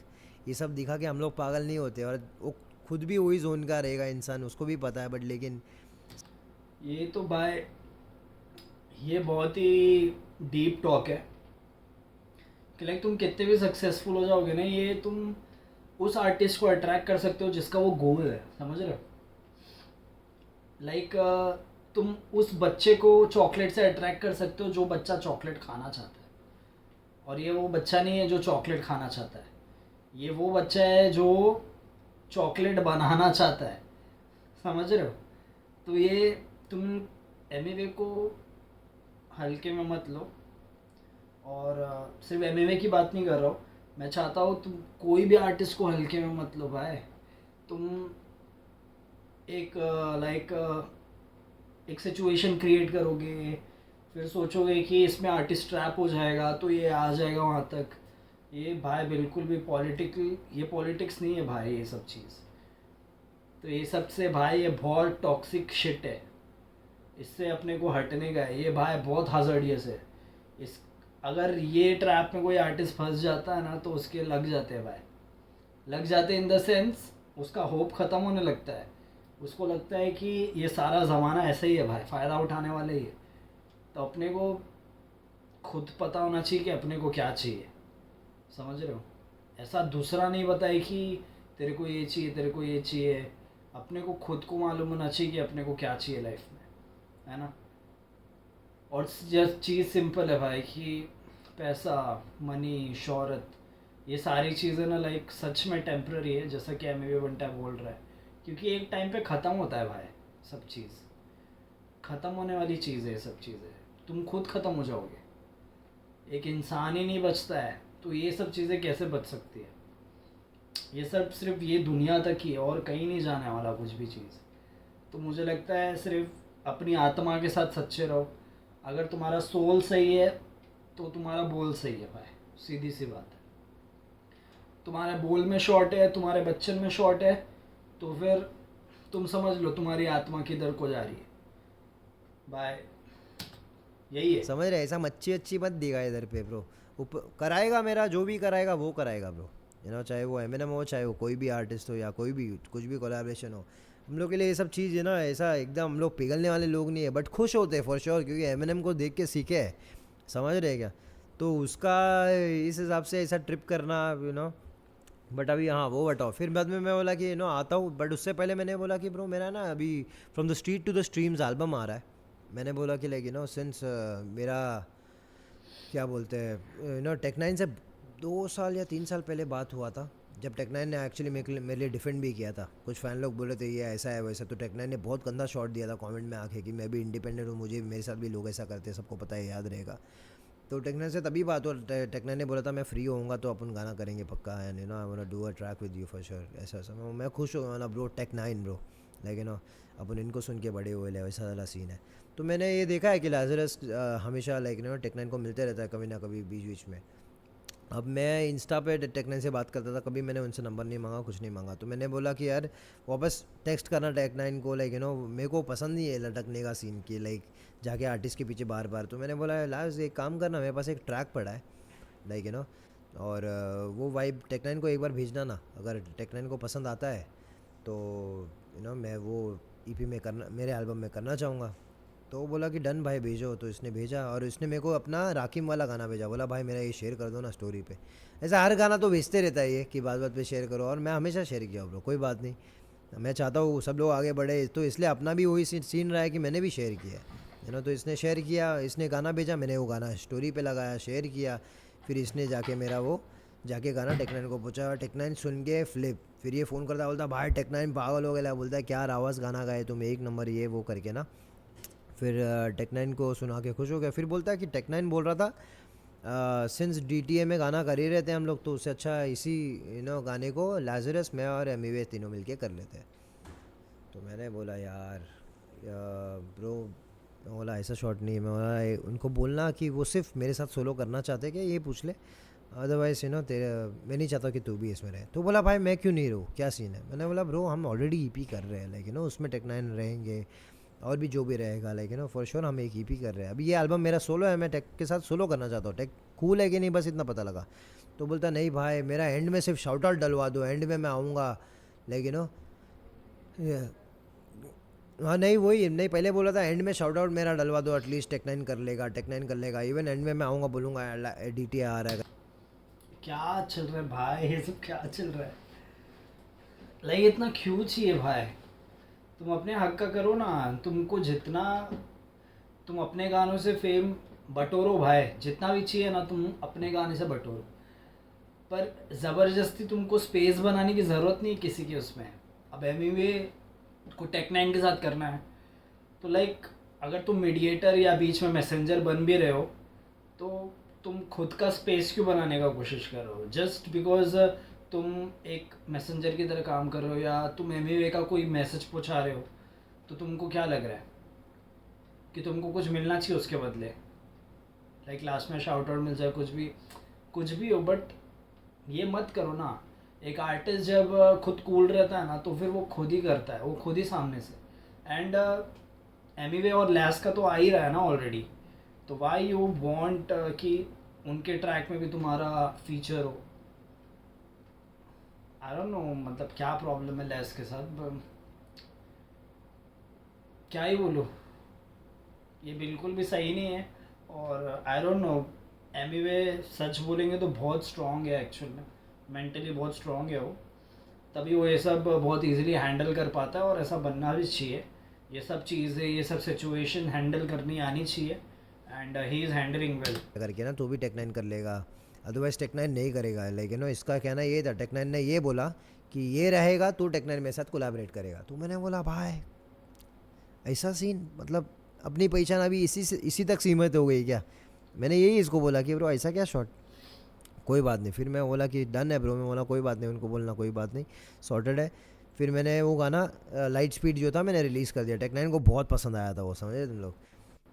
ये सब दिखा के हम लोग पागल नहीं होते। और वो खुद भी वही जोन का रहेगा इंसान, उसको भी पता है, बट लेकिन
ये तो भाई ये बहुत ही डीप टॉक है कि लाइक तुम कितने भी सक्सेसफुल हो जाओगे ना, ये तुम उस आर्टिस्ट को अट्रैक्ट कर सकते हो जिसका वो गोल है, समझ रहे हो। लाइक तुम उस बच्चे को चॉकलेट से अट्रैक्ट कर सकते हो जो बच्चा चॉकलेट खाना चाहता है, और ये वो बच्चा नहीं है जो चॉकलेट खाना चाहता है, ये वो बच्चा है जो चॉकलेट बनाना चाहता है, समझ रहे हो। तो ये तुम एमएवे को हल्के में मत लो। और सिर्फ एमएवे की बात नहीं कर रहा हूँ, मैं चाहता हूँ तुम कोई भी आर्टिस्ट को हल्के में मत लो भाई। तुम एक लाइक एक सिचुएशन क्रिएट करोगे, फिर सोचोगे कि इसमें आर्टिस्ट ट्रैप हो जाएगा तो ये आ जाएगा वहाँ तक। ये भाई बिल्कुल भी पॉलिटिकल, ये पॉलिटिक्स नहीं है भाई ये सब चीज़। तो ये सबसे भाई ये बहुत टॉक्सिक शिट है, इससे अपने को हटने का है। ये भाई बहुत हज़ार्डियस है। इस अगर ये ट्रैप में कोई आर्टिस्ट फंस जाता है ना तो उसके लग जाते हैं भाई, लग जाते इन द सेंस उसका होप ख़त्म होने लगता है। उसको लगता है कि ये सारा ज़माना ऐसे ही है भाई, फ़ायदा उठाने वाले ही है। तो अपने को खुद पता होना चाहिए कि अपने को क्या चाहिए, समझ रहे हो। ऐसा दूसरा नहीं बताए कि तेरे को ये चाहिए, तेरे को ये चाहिए। अपने को खुद को मालूम होना चाहिए कि अपने को क्या चाहिए लाइफ में, है ना। और जस्ट चीज़ सिंपल है भाई कि पैसा, मनी, शोहरत, ये सारी चीज़ें ना लाइक सच में टेम्प्ररी है, जैसा कि एम बंटा बोल रहा है। क्योंकि एक टाइम पे ख़त्म होता है भाई, सब चीज़ ख़त्म होने वाली चीज़ है। ये सब चीज़ें तुम खुद ख़त्म हो जाओगे, एक इंसान ही नहीं बचता है तो ये सब चीज़ें कैसे बच सकती है। ये सब सिर्फ ये दुनिया तक ही है और कहीं नहीं जाने वाला कुछ भी चीज़। तो मुझे लगता है सिर्फ अपनी आत्मा के साथ सच्चे रहो। अगर तुम्हारा सोल सही है तो तुम्हारा बोल सही है भाई, सीधी सी बात है। तुम्हारे बोल में शॉर्ट है, तुम्हारे बच्चन में शॉर्ट है, तो फिर तुम समझ लो तुम्हारी आत्मा किधर को जा रही है भाई, यही है।
समझ रहे, ऐसा मच्छी अच्छी मत देगा इधर पे ब्रो। कराएगा मेरा, जो भी कराएगा वो कराएगा ब्रो। चाहे वो एमिनेम हो, चाहे वो कोई भी आर्टिस्ट हो, या कोई भी कुछ भी कोलैबोरेशन हो, हम लोग के लिए ये सब चीज़ है ना, ऐसा एकदम हम लोग पिघलने वाले लोग नहीं है, बट खुश होते हैं फॉर श्योर, क्योंकि एमिनेम को देख के सीखे है। समझ रहे क्या। तो उसका इस हिसाब से ऐसा ट्रिप करना बट अभी हाँ वो बताओ। फिर बाद में मैं बोला कि आता हूँ, बट उससे पहले मैंने बोला कि ब्रो मेरा ना अभी from the street to the streams album आ रहा है। मैंने बोला कि लाइक सिंस मेरा क्या बोलते हैं टेक9 से 2 साल या 3 साल पहले बात हुआ था, जब टेक9 ने एक्चुअली मेरे लिए डिफेंड भी किया था। कुछ फ़ैन लोग बोले थे ये ऐसा है वैसा, तो टेक9 ने बहुत गंदा शॉट दिया था कमेंट में आके कि मैं भी इंडिपेंडेंट हूँ, मुझे मेरे साथ भी लोग ऐसा करते हैं, सबको पता है, याद रहेगा। तो टेक9 से तभी बात हुआ, टेक9 ने बोला था मैं फ्री होऊंगा तो अपन गाना करेंगे पक्का, and I want to do a track with you for sure. ऐसा ऐसा मैं खुश हुआ ना ब्रो, टेक9 ब्रो, लाइक अपन इनको सुन के बड़े हुए, वैसा वाला सीन है। तो मैंने ये देखा है कि लाजरस हमेशा लाइक टेक9 को मिलते रहता है कभी ना कभी बीच बीच में। अब मैं इंस्टा पे टेक9 से बात करता था, कभी मैंने उनसे नंबर नहीं मांगा, कुछ नहीं मांगा। तो मैंने बोला कि यार वापस टेक्स्ट करना टेक9 को, लाइक मेरे को पसंद नहीं है लटकने का सीन की, लाइक जाके आर्टिस्ट के पीछे बार बार। तो मैंने बोला लास्ट एक काम करना, मेरे पास एक ट्रैक पड़ा है, लाइक और वो वाइब टेक9 को एक बार भेजना ना, अगर टेक9 को पसंद आता है तो मैं वो ईपी में करना, मेरे एल्बम में करना चाहूँगा। तो वो बोला कि डन भाई भेजो, तो इसने भेजा, और इसने मेरे को अपना राकिम वाला गाना भेजा, बोला भाई मेरा ये शेयर कर दो ना स्टोरी पे। ऐसा हर गाना तो भेजते रहता है ये कि बात बात पे शेयर करो, और मैं हमेशा शेयर किया ब्रो, कोई बात नहीं। मैं चाहता हूँ सब लोग आगे बढ़े, तो इसलिए अपना भी वही सीन रहा है कि मैंने भी शेयर किया है तो इसने शेयर किया, इसने गाना भेजा, मैंने वो गाना स्टोरी पे लगाया, शेयर किया। फिर इसने जाके मेरा वो जाके गाना टेक9 को पूछा, और टेक9 सुन के फ्लिप। फिर ये फ़ोन करता, बोलता भाई टेक9 पागल हो गया, बोलता है क्या आवाज़ गाना गाए तुम, एक नंबर ये वो करके ना। फिर टेक9 को सुना के खुश हो गया। फिर बोलता है कि टेक9 बोल रहा था सिंस DTA में गाना कर ही रहते हैं हम लोग, तो उससे अच्छा इसी गाने को लाजरस, मैं और एमिवे तीनों मिलके कर लेते हैं। तो मैंने बोला यार ब्रो, मैं बोला ऐसा शॉट नहीं है। मैं बोला उनको बोलना कि वो सिर्फ मेरे साथ सोलो करना चाहते क्या, ये पूछ ले, अदरवाइज तेरे मैं नहीं चाहता कि तू भी इसमें रहे। तो बोला भाई मैं क्यों नहीं रहूँ, क्या सीन है। मैंने बोला ब्रो हम ऑलरेडी EP कर रहे हैं, लाइक उसमें टेक9 रहेंगे, और भी जो भी रहेगा, लाइक फॉर श्योर हम एक EP कर रहे हैं। अभी ये एल्बम मेरा सोलो है, मैं टेक के साथ सोलो करना चाहता हूँ, टेक कूल है कि नहीं बस इतना पता लगा। तो बोलता नहीं भाई मेरा एंड में सिर्फ शाउट आउट डलवा दो, एंड में मैं आऊँगा, लाइक हाँ नहीं वही नहीं, पहले बोला था एंड में शाउट आउट मेरा डलवा दो, एटलीस्ट टेक9 कर लेगा, इवन एंड में मैं आऊँगा बोलूँगा DTA आ रहा है।
क्या चल रहा है भाई, ये सब क्या चल रहा है, लाइक इतना क्यों चाहिए भाई। तुम अपने हक का करो ना, तुमको जितना तुम अपने गानों से फेम बटोरो भाई, जितना भी चाहिए ना तुम अपने गाने से बटोरो, पर ज़बरदस्ती तुमको स्पेस बनाने की ज़रूरत नहीं किसी के उसमें। अब एमिवे को टेक9 के साथ करना है तो लाइक अगर तुम मीडिएटर या बीच में मैसेंजर बन भी रहे हो तो तुम खुद का स्पेस क्यों बनाने का कोशिश कर रहे हो, जस्ट बिकॉज तुम एक मैसेंजर की तरह काम कर रहे हो, या तुम एमिवे का कोई मैसेज पहुंचा रहे हो, तो तुमको क्या लग रहा है कि तुमको कुछ मिलना चाहिए उसके बदले। लाइक लास्ट में शाउट आउट मिल जाए, कुछ भी हो, बट ये मत करो ना। एक आर्टिस्ट जब खुद कूल रहता है ना तो फिर वो खुद ही करता है, वो खुद ही सामने से। एंड एमिवे और लैस का तो आ ही रहा है ना ऑलरेडी, तो वाई यू वांट कि उनके ट्रैक में भी तुम्हारा फीचर हो। आई डोंट नो, मतलब क्या प्रॉब्लम है लैस के साथ, क्या ही बोलूँ, ये बिल्कुल भी सही नहीं है। और आई डोंट नो, एमिवे सच बोलेंगे तो बहुत स्ट्रॉन्ग है एक्चुअल में, मेंटली बहुत स्ट्रॉन्ग है वो, तभी वो ये सब बहुत इजीली हैंडल कर पाता है, और ऐसा बनना भी चाहिए। ये सब चीज़ें, ये सब सिचुएशन हैंडल करनी आनी चाहिए, and he is handling well.
करके ना तो भी टेक 9 कर लेगा, अदरवाइज टेक 9 नहीं करेगा। लेकिन इसका कहना ये था, टेक 9 ने ये बोला कि ये रहेगा तो टेक 9 मेरे साथ कोलैबोरेट करेगा। तो मैंने बोला भाई ऐसा सीन, मतलब अपनी पहचान अभी इसी तक सीमित हो गई क्या? मैंने यही इसको बोला कि ब्रो ऐसा क्या शॉट, कोई बात नहीं। फिर मैं बोला कि डन है ब्रो, मैं बोला कोई बात नहीं, उनको बोलना कोई बात नहीं, सॉर्टेड है। फिर मैंने वो गाना लाइट स्पीड जो था मैंने रिलीज़ कर दिया, टेक 9 को बहुत पसंद आया था वो, समझे तुम लोग।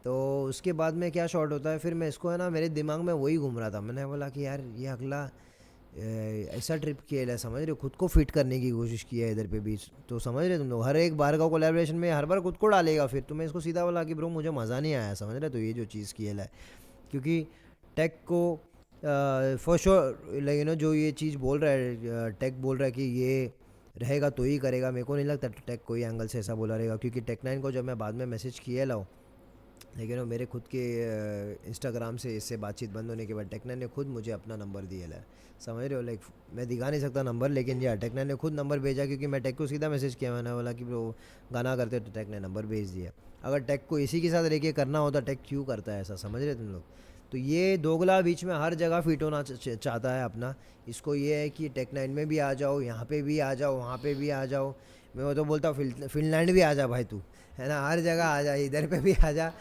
तो उसके बाद में क्या शॉट होता है, फिर मैं इसको है ना, मेरे दिमाग में वही घूम रहा था। मैंने बोला कि यार ये अगला ऐसा ट्रिप किया है, समझ रहे हो, खुद को फिट करने की कोशिश की है इधर पे भी। तो समझ रहे तुम लोग, हर एक बार का कोलैबोरेशन में हर बार खुद को डालेगा। फिर तो मैं इसको सीधा बोला कि ब्रो मुझे मज़ा नहीं आया, समझ रहे। तो ये जो चीज़ की है, क्योंकि टेक को फॉर श्योर लाइक जो ये चीज़ बोल रहा है, टेक बोल रहा है कि ये रहेगा तो ही करेगा। मेरे को नहीं लगता टेक कोई एंगल से ऐसा बोला रहेगा, क्योंकि टेक 9 को जब मैं बाद में मैसेज किया लाओ, लेकिन वो मेरे खुद के इंस्टाग्राम से इससे बातचीत बंद होने के बाद टेक 9 ने खुद मुझे अपना नंबर दिया है, समझ रहे हो। लाइक मैं दिखा नहीं सकता नंबर, लेकिन यार टेक 9 ने खुद नंबर भेजा, क्योंकि मैं टेक को सीधा मैसेज किया। मैंने बोला कि वो गाना करते तो टेक ने नंबर भेज दिया। अगर टेक को इसी के साथ रह के करना होता, टेक क्यों करता है ऐसा, समझ रहे तुम लोग। तो ये दोगला बीच में हर जगह फिट होना चाहता है अपना। इसको ये है कि टेक 9 में भी आ जाओ, यहाँ पे भी आ जाओ, वहाँ पे भी आ जाओ। मैं वो तो बोलता हूँ फिनलैंड भी आ जा भाई तू, है ना, हर जगह आ जा, इधर पे भी आ जा।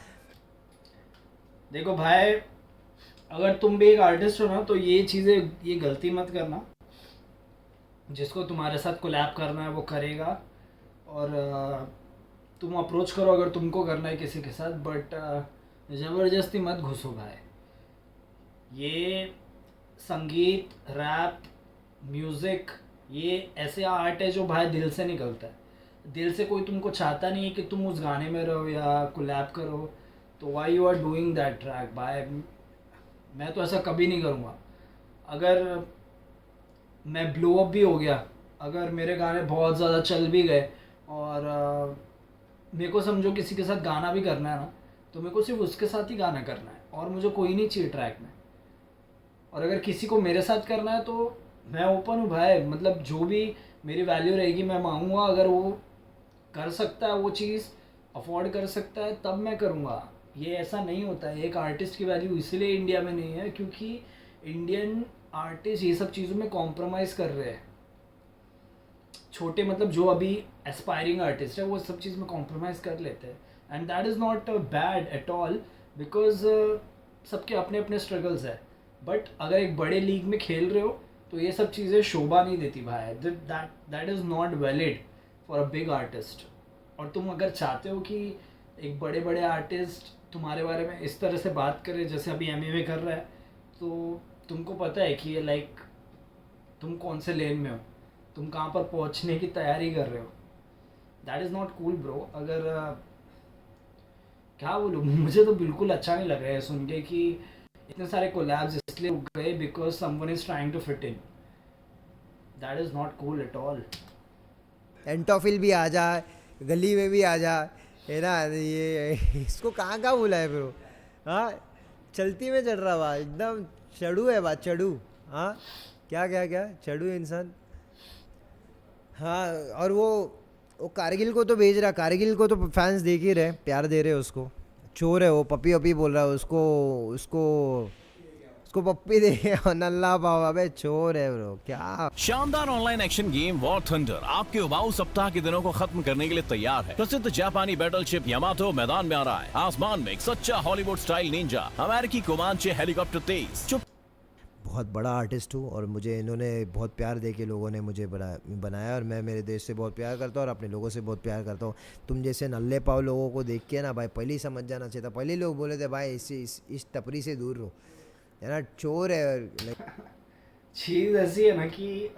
देखो भाई, अगर तुम भी एक आर्टिस्ट हो ना तो ये चीज़ें, ये गलती मत करना। जिसको तुम्हारे साथ कोलैब करना है वो करेगा, और तुम अप्रोच करो अगर तुमको करना है किसी के साथ, बट ज़बरदस्ती मत घुसो भाई। ये संगीत, रैप, म्यूज़िक, ये ऐसे आर्ट है जो भाई दिल से निकलता है। दिल से कोई तुमको चाहता नहीं है कि तुम उस गाने में रहो या कोलैब करो, तो why you are doing that track भाई। मैं तो ऐसा कभी नहीं करूँगा। अगर मैं ब्लो अप भी हो गया, अगर मेरे गाने बहुत ज़्यादा चल भी गए, और मेरे को समझो किसी के साथ गाना भी करना है ना, तो मेरे को सिर्फ उसके साथ ही गाना करना है, और मुझे कोई नहीं चाहिए ट्रैक में। और अगर किसी को मेरे साथ करना है तो मैं ओपन हूँ भाई, मतलब जो भी मेरी वैल्यू रहेगी मैं मांगूंगा। अगर वो कर सकता है, वो चीज़ अफोर्ड कर सकता है, तब मैं करूँगा। ये ऐसा नहीं होता है। एक आर्टिस्ट की वैल्यू इसलिए इंडिया में नहीं है क्योंकि इंडियन आर्टिस्ट ये सब चीज़ों में कॉम्प्रोमाइज़ कर रहे हैं। छोटे मतलब जो अभी एस्पायरिंग आर्टिस्ट है वो सब चीज़ में कॉम्प्रोमाइज़ कर लेते हैं, and that is not bad at all, because सबके अपने अपने स्ट्रगल्स है। बट अगर एक बड़े लीग में खेल रहे हो तो ये सब चीज़ें शोभा नहीं देती भाई। That is not valid for a big artist. और तुम अगर चाहते हो कि एक बड़े बड़े आर्टिस्ट तुम्हारे बारे में इस तरह से बात करें जैसे अभी एमवे कर रहा है, तो तुमको पता है कि ये लाइक तुम कौन से लेन में हो, तुम कहाँ पर पहुँचने की तैयारी कर रहे हो। That is not cool bro. अगर क्या बोलूँ, मुझे तो बिल्कुल अच्छा नहीं लग रहा है सुन के कि इतने सारे कोलैब्स इसलिए हो गए because someone is trying to fit in. That is not cool at all.
एंटोफिल भी आ जा, गली में भी आ जा, है ना। ये इसको कहाँ कहाँ बुलाए ब्रो, हाँ चलती में चल रहा बा, एकदम चड़ू है बात, चड़ू। हाँ क्या क्या क्या चड़ू इंसान। हाँ और वो कारगिल को तो भेज रहा, कारगिल को तो फैंस देख ही रहे, प्यार दे रहे उसको। चोर है वो, पपी वपी बोल रहा है उसको, उसको उसको पप्पी दे और नल्ला पाओ। अबे चोर है ब्रो क्या।
शानदार online action game war thunder आपके उबाऊ सप्ताह के दिनों को खत्म करने के लिए तैयार है। प्रसिद्ध जापानी बैटलशिप यामाटो मैदान में आ रहा है। आसमान में एक सच्चा हॉलीवुड स्टाइल निंजा, अमेरिकी कोमांचे हेलीकॉप्टर तेज।
बहुत बड़ा आर्टिस्ट हूँ और मुझे इन्होंने बहुत प्यार दे के लोगों ने मुझे बनाया और मैं मेरे देश से बहुत प्यार करता हूँ और अपने लोगों से बहुत प्यार करता हूँ। तुम जैसे नल्ले पाव लोगों को देख के ना भाई पहले ही समझ जाना चाहिए था। पहले ही लोग बोले थे भाई इस टपरी से दूर रहो, है ना, चोर है।
चीज़ ऐसी है ना कि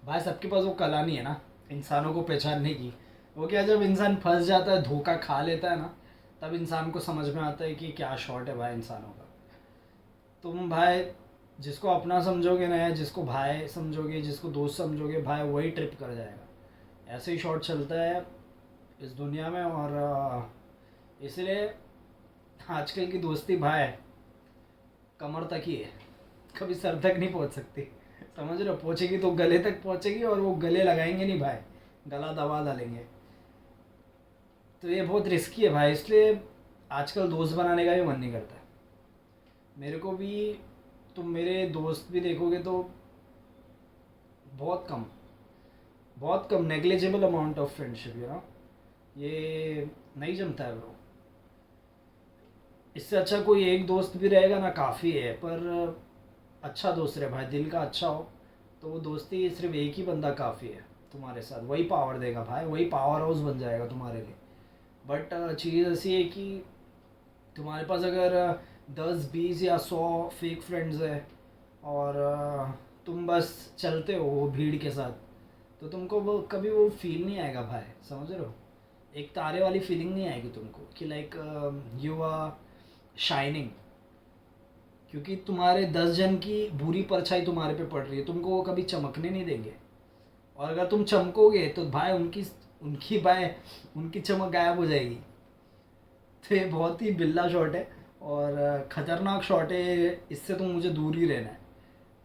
भाई सबके पास वो कला नहीं है ना इंसानों को पहचानने की। वो क्या, जब इंसान फंस जाता है, धोखा खा लेता है ना, तब इंसान को समझ में आता है कि क्या शॉट है भाई इंसानों का। तुम भाई जिसको अपना समझोगे ना, या जिसको भाई समझोगे, जिसको दोस्त समझोगे, भाई वही ट्रिप कर जाएगा। ऐसे ही शॉट चलता है इस दुनिया में। और इसलिए आजकल की दोस्ती भाई कमर तक ही है, कभी सर तक नहीं पहुंच सकती। समझ रहे हो, पहुंचेगी तो गले तक पहुंचेगी, और वो गले लगाएंगे नहीं भाई, गला दबा डालेंगे। तो ये बहुत रिस्की है भाई, इसलिए आजकल दोस्त बनाने का भी मन नहीं करता। मेरे को भी, तुम मेरे दोस्त भी देखोगे तो बहुत कम, बहुत कम, negligible amount of friendship, you know, ये नहीं जमता है ब्रो। इससे अच्छा कोई एक दोस्त भी रहेगा ना काफ़ी है, पर अच्छा दोस्त रहे भाई, दिल का अच्छा हो, तो वो दोस्ती सिर्फ एक ही बंदा काफ़ी है तुम्हारे साथ, वही पावर देगा भाई, वही पावर हाउस बन जाएगा तुम्हारे लिए। बट चीज़ ऐसी है कि तुम्हारे पास अगर 10 20 या 100 फेक फ्रेंड्स है, और तुम बस चलते हो वो भीड़ के साथ, तो तुमको वो कभी वो फील नहीं आएगा भाई। समझ रहे हो, एक तारे वाली फीलिंग नहीं आएगी तुमको कि लाइक यू आर शाइनिंग, क्योंकि तुम्हारे 10 जन की बुरी परछाई तुम्हारे पे पड़ रही है, तुमको वो कभी चमकने नहीं देंगे। और अगर तुम चमकोगे तो भाई उनकी भाई उनकी चमक गायब हो जाएगी। तो ये बहुत ही बिल्ला शॉट है और ख़तरनाक शॉट है, इससे तुम मुझे दूर ही रहना है।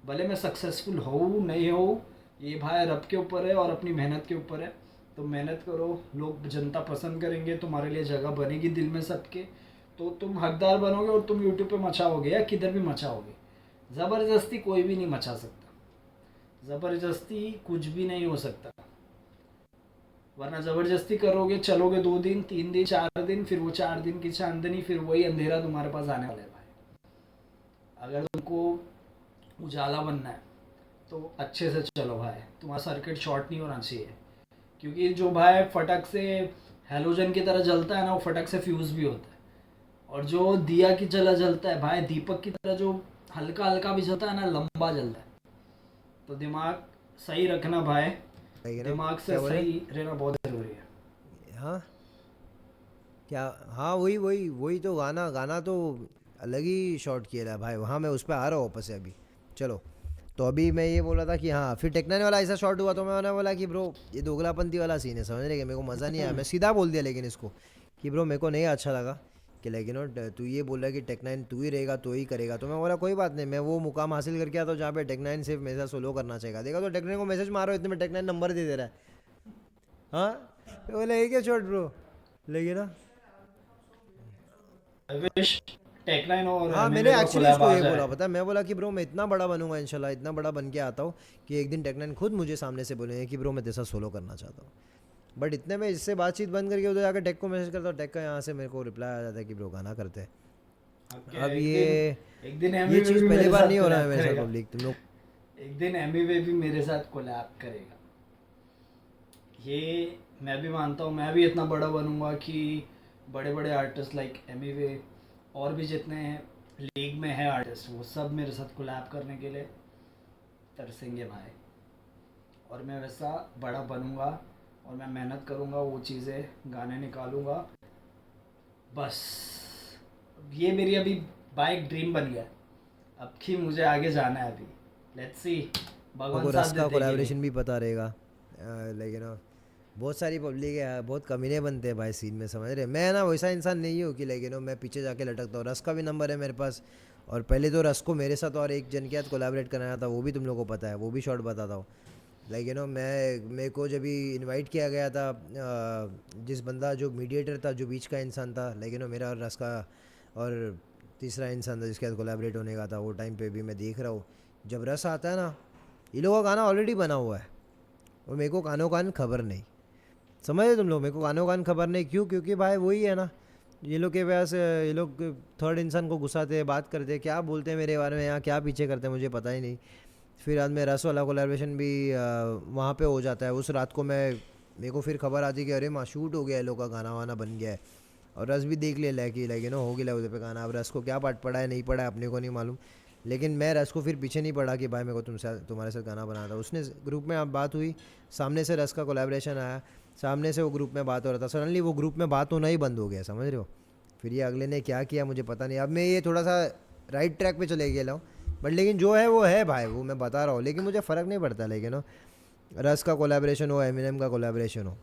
भले मैं सक्सेसफुल हो नहीं हो, ये भाई रब के ऊपर है और अपनी मेहनत के ऊपर है। तो मेहनत करो, लोग जनता पसंद करेंगे, तुम्हारे लिए जगह बनेगी दिल में सबके, तो तुम हकदार बनोगे और तुम यूट्यूब पे मचाओगे या किधर भी मचाओगे। ज़बरदस्ती कोई भी नहीं मचा सकता, ज़बरदस्ती कुछ भी नहीं हो सकता। वरना ज़बरदस्ती करोगे, चलोगे 2 दिन 3 दिन 4 दिन, फिर वो 4 दिन की चांदनी, फिर वही अंधेरा तुम्हारे पास आने वाला है भाई। अगर तुमको उजाला बनना है तो अच्छे से चलो भाई, तुम्हारा सर्किट शॉर्ट नहीं होना चाहिए। क्योंकि जो भाई फटक से हेलोजन की तरह जलता है ना, वो फटक से फ्यूज़ भी होता है। और जो दिया की तरह जलता है भाई, दीपक की तरह जो हल्का हल्का भी जलता है ना, लंबा जलता है। तो दिमाग सही रखना भाई, दिमाग से
क्या बोले?
सही रहना बहुत ज़रूरी है।
हाँ क्या? हाँ वही वही वही तो गाना गाना तो अलग ही शॉट किया है भाई, वहाँ मैं उस पर आ रहा हूँ वापस से अभी। चलो, तो अभी मैं ये बोला था कि हाँ फिर टेक्नाइन वाला ऐसा शॉट हुआ तो मैंने बोला कि ब्रो ये दोगलापंती वाला सीन है, समझ रहे, कि मेरे को मज़ा नहीं आया। मैं सीधा बोल दिया लेकिन इसको कि ब्रो मेरे को नहीं अच्छा लगा कि लेकिन तू ये बोल रहा है कि टेक्नाइन तू ही रहेगा तो ही करेगा, तो मैं बोला कोई बात नहीं, मैं वो मुकाम हासिल करके आता हूँ जहाँ पे टेक्नाइन सिर्फ मेरे साथ सोलो करना चाहिए। देखा तो टेक्नाइन को मैसेज मारो, इतने में टेक्नाइन नंबर दे दे रहा है। हाँ तो बोले एक शॉट ब्रो, लेकिन ना
आई विश टेक9 और
हाँ मैंने
एमिवे का
एक्चुअली
कोलैब
इसको
आ
ये बोला,
जाए।
पता है, मैं बोला कि ब्रो मैं इतना बड़ा बनूंगा इंशाल्लाह, इतना बड़ा बन के आता हूँ कि एक दिन टेक्नाइन खुद मुझे सामने से बोलेंगे कि ब्रो मैं तेरे साथ सोलो करना चाहता हूँ। बट इतने में इससे बातचीत बंद करके उधर जाकर टेक को मैसेज करता हूँ, टेक का यहाँ से मेरे को रिप्लाई आ जाता है कि ब्रो गाना करते हैं।
अब क्या
अब
है, एक दिन
ये
एमिवे
चीज़
भी
पहली
मेरे
बार
साथ
नहीं हो रहा है
कोलैब
मेरे साथ
करेगा।
पब्लिक, तुम लोग।
एक दिन एमिवे भी मेरे साथ कोलैब करेगा, ये मैं भी मानता हूँ। मैं भी इतना बड़ा बनूंगा कि बड़े बड़े आर्टिस्ट लाइक एमिवे और भी जितने लीग में है आर्टिस्ट, वो सब मेरे साथ कोलैब करने के लिए तरसेंगे भाई। और मैं वैसा बड़ा बनूंगा और मैं मेहनत करूंगा, वो चीज़ें गाने निकालूंगा। बस ये मेरी अभी बाइक ड्रीम बन गया। अब कि मुझे आगे जाना है अभी, लेट्स सी भगवान
आपको
साथ
रस का
देते हैं कि
कोलैबोरेशन
नहीं।
भी पता रहेगा, लेकिन बहुत सारी पब्लिक है, बहुत कमीने बनते हैं भाई सीन में, समझ रहे। मैं ना वैसा इंसान नहीं हूँ कि लेकिन मैं पीछे जाके लटकता हूँ। रस का भी नंबर है मेरे पास, और पहले तो रस को मेरे साथ और एक जन के साथ कोलैबोरेट कराना था, वो भी तुम लोगों को पता है, वो भी शॉर्ट बताता हूँ। लेकिन मेरे को जब भी इनवाइट किया गया था, जिस बंदा जो मीडिएटर था, जो बीच का इंसान था, लेकिन मेरा और रस का और तीसरा इंसान था जिसके साथ कोलैबोरेट होने का था, वो टाइम पे भी मैं देख रहा हूँ जब रस आता है ना, ये लोगों का गाना ऑलरेडी बना हुआ है और मेरे को कानो कान खबर नहीं, समझ रहे तुम लोग, मेरे को कानो कान खबर नहीं। क्यों? क्योंकि भाई वही है ना, ये लोग के पास ये लोग थर्ड इंसान को घुसाते हैं, बात करते हैं, क्या बोलते हैं मेरे बारे में, यहाँ क्या पीछे करते हैं मुझे पता ही नहीं। फिर बाद में रस वाला कोलैबोरेशन भी वहाँ पे हो जाता है। उस रात को मेरे को फिर खबर आती कि अरे माँ शूट हो गया है, लोग का गाना वाना बन गया है। और रस भी देख लिया कि लाइक हो गया उधर पे गाना। अब रस को क्या पार्ट पड़ा है नहीं पड़ा है अपने को नहीं मालूम, लेकिन मैं रस को फिर पीछे नहीं पड़ा कि भाई मेरे को तुम्हारे साथ गाना बनाना था। उसने ग्रुप में अब बात हुई, सामने से रस का कोलैबोरेशन आया, सामने से वो ग्रुप में बात हो रहा था, सडनली वो ग्रुप में बात होना ही बंद हो गया, समझ रहे हो। फिर ये अगले ने क्या किया मुझे पता नहीं। अब मैं ये थोड़ा सा राइट ट्रैक पे चले गया हूँ, बट लेकिन जो है वो है भाई, वो मैं बता रहा हूँ, लेकिन मुझे फ़र्क नहीं पड़ता। लेकिन रस का कोलैबोरेशन हो, एमिनेम का कोलैबोरेशन हो,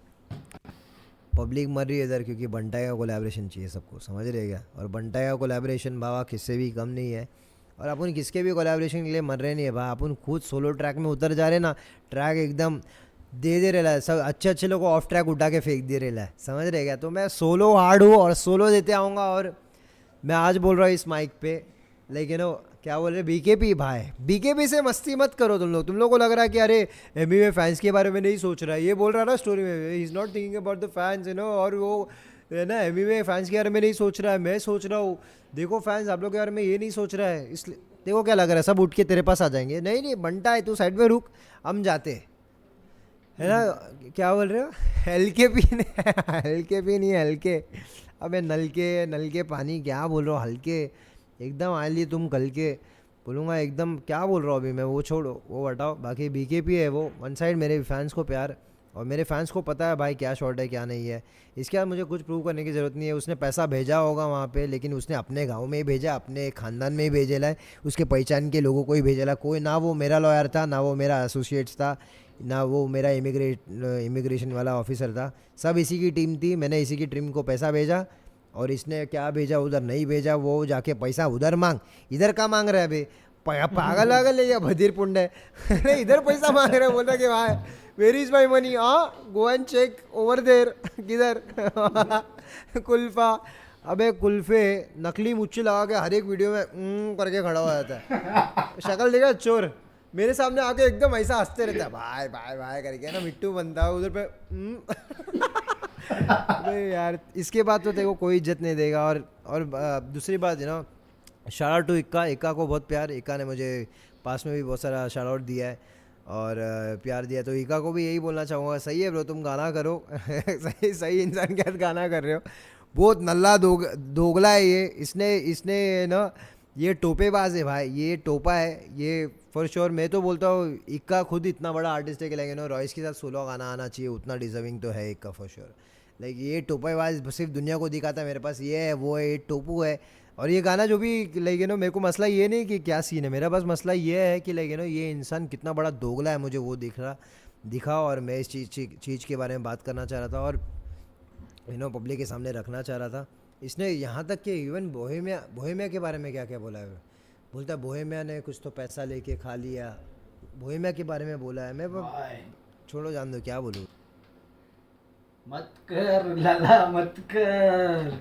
पब्लिक मर रही है इधर क्योंकि बंटाई का कोलैबोरेशन चाहिए सबको, समझ रहे क्या। और बंटाई का कोलैबोरेशन बाबा किससे भी कम नहीं है। और अपन किसके भी कोलैबोरेशन के लिए मर रहे नहीं है भाई, अपन खुद सोलो ट्रैक में उतर जा रहे ना, ट्रैक एकदम दे रहा है, सब अच्छे अच्छे लोगों को ऑफ ट्रैक उठा के फेंक दे रहा है, समझ रहे क्या। तो मैं सोलो हार्ड हूँ और सोलो देते आऊँगा। और मैं आज बोल रहा हूँ इस माइक पे, लेकिन क्या बोल रहे बीकेपी भाई, बीकेपी से मस्ती मत करो तुम लोग को लग रहा है कि अरे एमबीए फैंस के बारे में नहीं सोच रहा है, ये बोल रहा ना स्टोरी में, he is not thinking about the fans और वो है ना एमबीए फैंस के बारे में नहीं सोच रहा है। मैं सोच रहा हूँ, देखो फैंस आप लोग के बारे में ये नहीं सोच रहा है, इसलिए देखो क्या लग रहा है सब उठ के तेरे पास आ जाएंगे। नहीं नहीं बंटा है, तू साइड में रुक, हम जाते हैं, है ना। क्या बोल रहे हो हल्के पीने हल्के नहीं हल्के, अबे नल के पानी क्या बोल रहा हो, हल्के एकदम आ लिए तुम कल के बोलूँगा एकदम। क्या बोल रहा हूँ अभी मैं, वो छोड़ो वो हटाओ। बाकी बीकेपी है वो वन साइड, मेरे फैंस को प्यार और मेरे फैंस को पता है भाई क्या शॉट है क्या नहीं है। इसके बाद मुझे कुछ प्रूव करने की ज़रूरत नहीं है। उसने पैसा भेजा होगा वहाँ पे, लेकिन उसने अपने गांव में ही भेजा, अपने ख़ानदान में ही भेजेला है, उसके पहचान के लोगों को ही भेजेला। कोई ना वो मेरा लॉयर था, ना वो मेरा एसोसिएट्स था, ना वो मेरा इमिग्रेशन वाला ऑफिसर था, सब इसी की टीम थी। मैंने इसी की टीम को पैसा भेजा और इसने क्या भेजा उधर नहीं भेजा, वो जाके पैसा उधर मांग, इधर का मांग रहा है अभी पागल वागल है या बधिर पुंड है नहीं इधर पैसा मांग रहा है, बोल रहा कि भाई where is my money, go and check over there किधर कुल्फा। अबे कुल्फे नकली मुच्छी लगा के हर एक वीडियो में करके खड़ा हो जाता है, शक्ल देखा चोर, मेरे सामने आके एकदम ऐसा हंसते रहता है भाई भाई भाई करके ना, मिट्टू बनता है उधर पे अबे यार इसके बाद तो तेरे को कोई इज्जत नहीं देगा। और दूसरी बात है ना, शाउट आउट टू इक्का को बहुत प्यार, इक्का ने मुझे पास में भी बहुत सारा शाउट आउट दिया है और प्यार दिया, तो इक्का को भी यही बोलना चाहूँगा, सही है ब्रो तुम गाना करो सही इंसान के साथ गाना कर रहे हो। बहुत नल्ला दोगला है ये, इसने ना ये टोपेबाज है भाई, ये टोपा है ये फॉर श्योर। मैं तो बोलता हूँ इक्का खुद इतना बड़ा आर्टिस्ट है कि लेकिन रॉयस के साथ सोलो गाना आना चाहिए, उतना डिजर्विंग तो है इक्का फॉर श्योर। लाइक ये टोपेबाज सिर्फ दुनिया को दिखाता है मेरे पास ये है वो है, ये टोपू है। और ये गाना जो भी लाइक मेरे को मसला ये नहीं कि क्या सीन है, मेरा बस मसला ये है कि लाइक ये इंसान कितना बड़ा दोगला है, मुझे वो दिखा और मैं इस चीज़ के बारे में बात करना चाह रहा था और पब्लिक के सामने रखना चाह रहा था। इसने यहाँ तक कि इवन बोहेमिया के बारे में क्या क्या बोला है, बोलता है बोहेमिया ने कुछ तो पैसा लेके खा लिया, बोहेमिया के बारे में बोला है। मैं छोड़ो जान दो क्या बोलूँ,
मत कर लाला मत कर,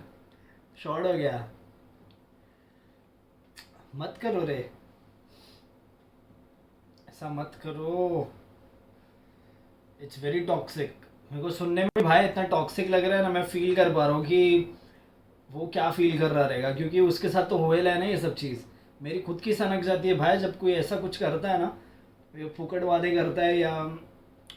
शॉर्ट हो गया, मत करो रे, ऐसा मत करो, इट्स वेरी टॉक्सिक। मेरे को सुनने में भाई इतना टॉक्सिक लग रहा है ना, मैं फील कर पा रहा हूँ कि वो क्या फील कर रहा रहेगा, क्योंकि उसके साथ तो होएला है ना ये सब चीज़। मेरी खुद की सनक जाती है भाई जब कोई ऐसा कुछ करता है ना, ये फुकट वादे करता है या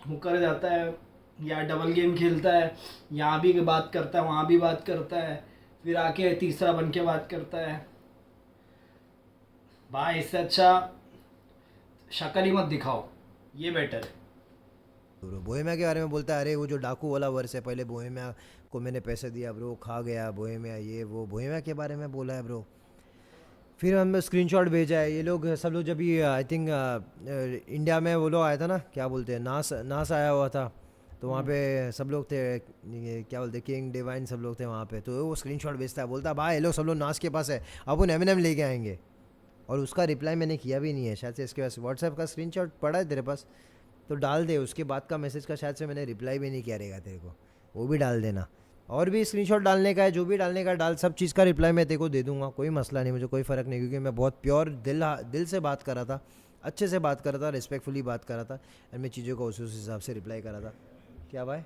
मुकर जाता है या डबल गेम खेलता है, यहाँ भी बात करता है वहाँ भी बात करता है, फिर आके तीसरा बन के बात करता है। भाई इससे अच्छा शक्ल ही मत दिखाओ, ये बेटर है।
बोहेमिया के बारे में बोलता है अरे वो जो डाकू वाला वर्स है, पहले बोहेमिया को मैंने पैसे दिया ब्रो, खा गया बोहेमिया, ये वो बोहेमिया के बारे में बोला है ब्रो। फिर हम स्क्रीनशॉट भेजा है, ये लोग सब लोग जब ये आई थिंक इंडिया में वो लोग आया था ना, क्या बोलते हैं नास आया हुआ था, तो वहाँ पे सब लोग थे, ये क्या बोलते हैं किंग डिवाइन सब लोग थे वहाँ पे, तो वो स्क्रीनशॉट भेजता है, बोलता है भाई ये लोग सब लोग नास के पास है, अब वो एमिनेम लेके आएंगे। और उसका रिप्लाई मैंने किया भी नहीं है, शायद से इसके पास व्हाट्सएप का स्क्रीनशॉट पड़ा है तेरे पास तो डाल दे, उसके बाद का मैसेज का शायद से मैंने रिप्लाई भी नहीं किया रहेगा तेरे को, वो भी डाल देना। और भी स्क्रीनशॉट डालने का है, जो भी डालने का डाल, सब चीज़ का रिप्लाई मैं तेरे को दे दूंगा, कोई मसला नहीं, मुझे कोई फ़र्क नहीं, क्योंकि मैं बहुत प्योर दिल से बात कर रहा था, अच्छे से बात कर रहा था, रिस्पेक्टफुली बात कर रहा था, एंड मैं चीज़ों को उस हिसाब से रिप्लाई कर रहा था। क्या भाई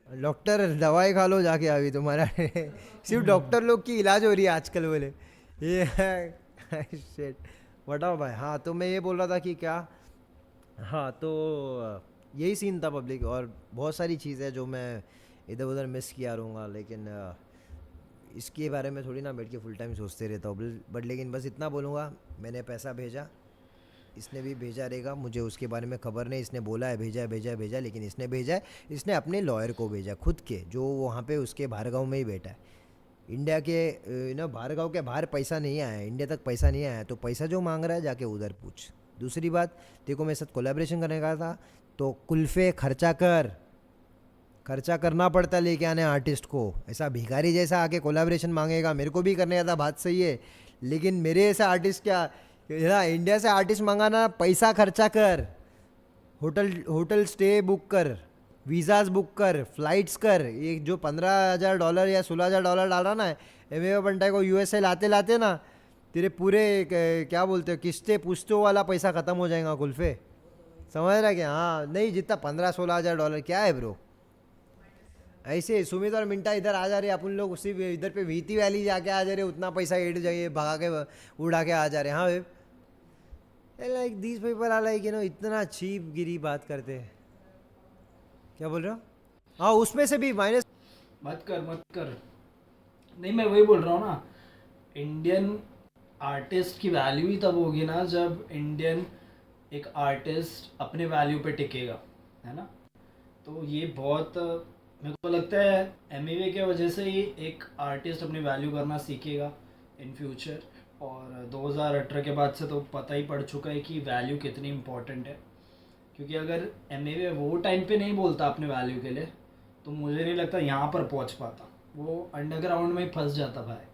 डॉक्टर दवाई खा लो जाके अभी तुम्हारा सिर्फ डॉक्टर लोग की इलाज हो रही है आजकल बोले ये शिट। बताओ भाई। हाँ तो मैं ये बोल रहा था कि क्या, हाँ तो यही सीन था पब्लिक, और बहुत सारी चीज़ है जो मैं इधर उधर मिस किया रहूँगा, लेकिन इसके बारे में थोड़ी ना बैठ के फुल टाइम सोचते रहता हूँ। बट लेकिन बस इतना बोलूँगा, मैंने पैसा भेजा, इसने भी भेजा रहेगा, मुझे उसके बारे में खबर नहीं, इसने बोला है भेजा है भेजा है भेजा है, लेकिन इसने भेजा है, इसने अपने लॉयर को भेजा खुद के, जो वहाँ पे उसके भार्गव में ही बैठा है। इंडिया के भार्गव के बाहर पैसा नहीं आया है, इंडिया तक पैसा नहीं आया है, तो पैसा जो मांग रहा है जाके उधर पूछ। दूसरी बात, तेरे को मेरे साथ कोलैबोरेशन करने का था तो कुल्फे खर्चा कर, खर्चा करना पड़ता है लेके आने आर्टिस्ट को। ऐसा भिखारी जैसा आके कोलैबोरेशन मांगेगा, मेरे को भी करने का था, बात सही है, लेकिन मेरे ऐसा आर्टिस्ट क्या, इंडिया से आर्टिस्ट मंगाना, पैसा खर्चा कर, होटल होटल स्टे बुक कर, वीज़ाज बुक कर, फ्लाइट्स कर। ये जो $15,000 या $16,000 डाला ना एम ए बंटाई को यूएसए लाते लाते ना, तेरे पूरे क्या बोलते हो किस्ते पुश्तों वाला पैसा ख़त्म हो जाएगा कुल्फे, समझ रहा है क्या? हाँ नहीं, जितना $15-16 क्या है ब्रो। ऐसे सुमित और मिंटा इधर आ जा रहे, अपन लोग उसी इधर पे वीती वैली जाके आ जा रहे, उतना पैसा एड जाइए भगा के उड़ा के आ जा रहे। हाँ वेब, like these people are like इतना चीप गिरी बात करते हैं। क्या बोल रहे हो? हाँ उसमें से भी माइनस
मत कर मत कर। नहीं, मैं वही बोल रहा हूँ ना, इंडियन आर्टिस्ट की वैल्यू ही तब होगी ना जब इंडियन एक आर्टिस्ट अपने वैल्यू पे टिकेगा, है ना। तो ये बहुत मेरे को लगता है एमईवे के वजह से ही एक आर्टिस्ट अपनी वैल्यू करना सीखेगा इन फ्यूचर। और 2018 के बाद से तो पता ही पड़ चुका है कि वैल्यू कितनी इम्पोर्टेंट है। क्योंकि अगर एमईवे वो टाइम पे नहीं बोलता अपने वैल्यू के लिए, तो मुझे नहीं लगता यहाँ पर पहुँच पाता। वो अंडरग्राउंड में ही फंस जाता भाई,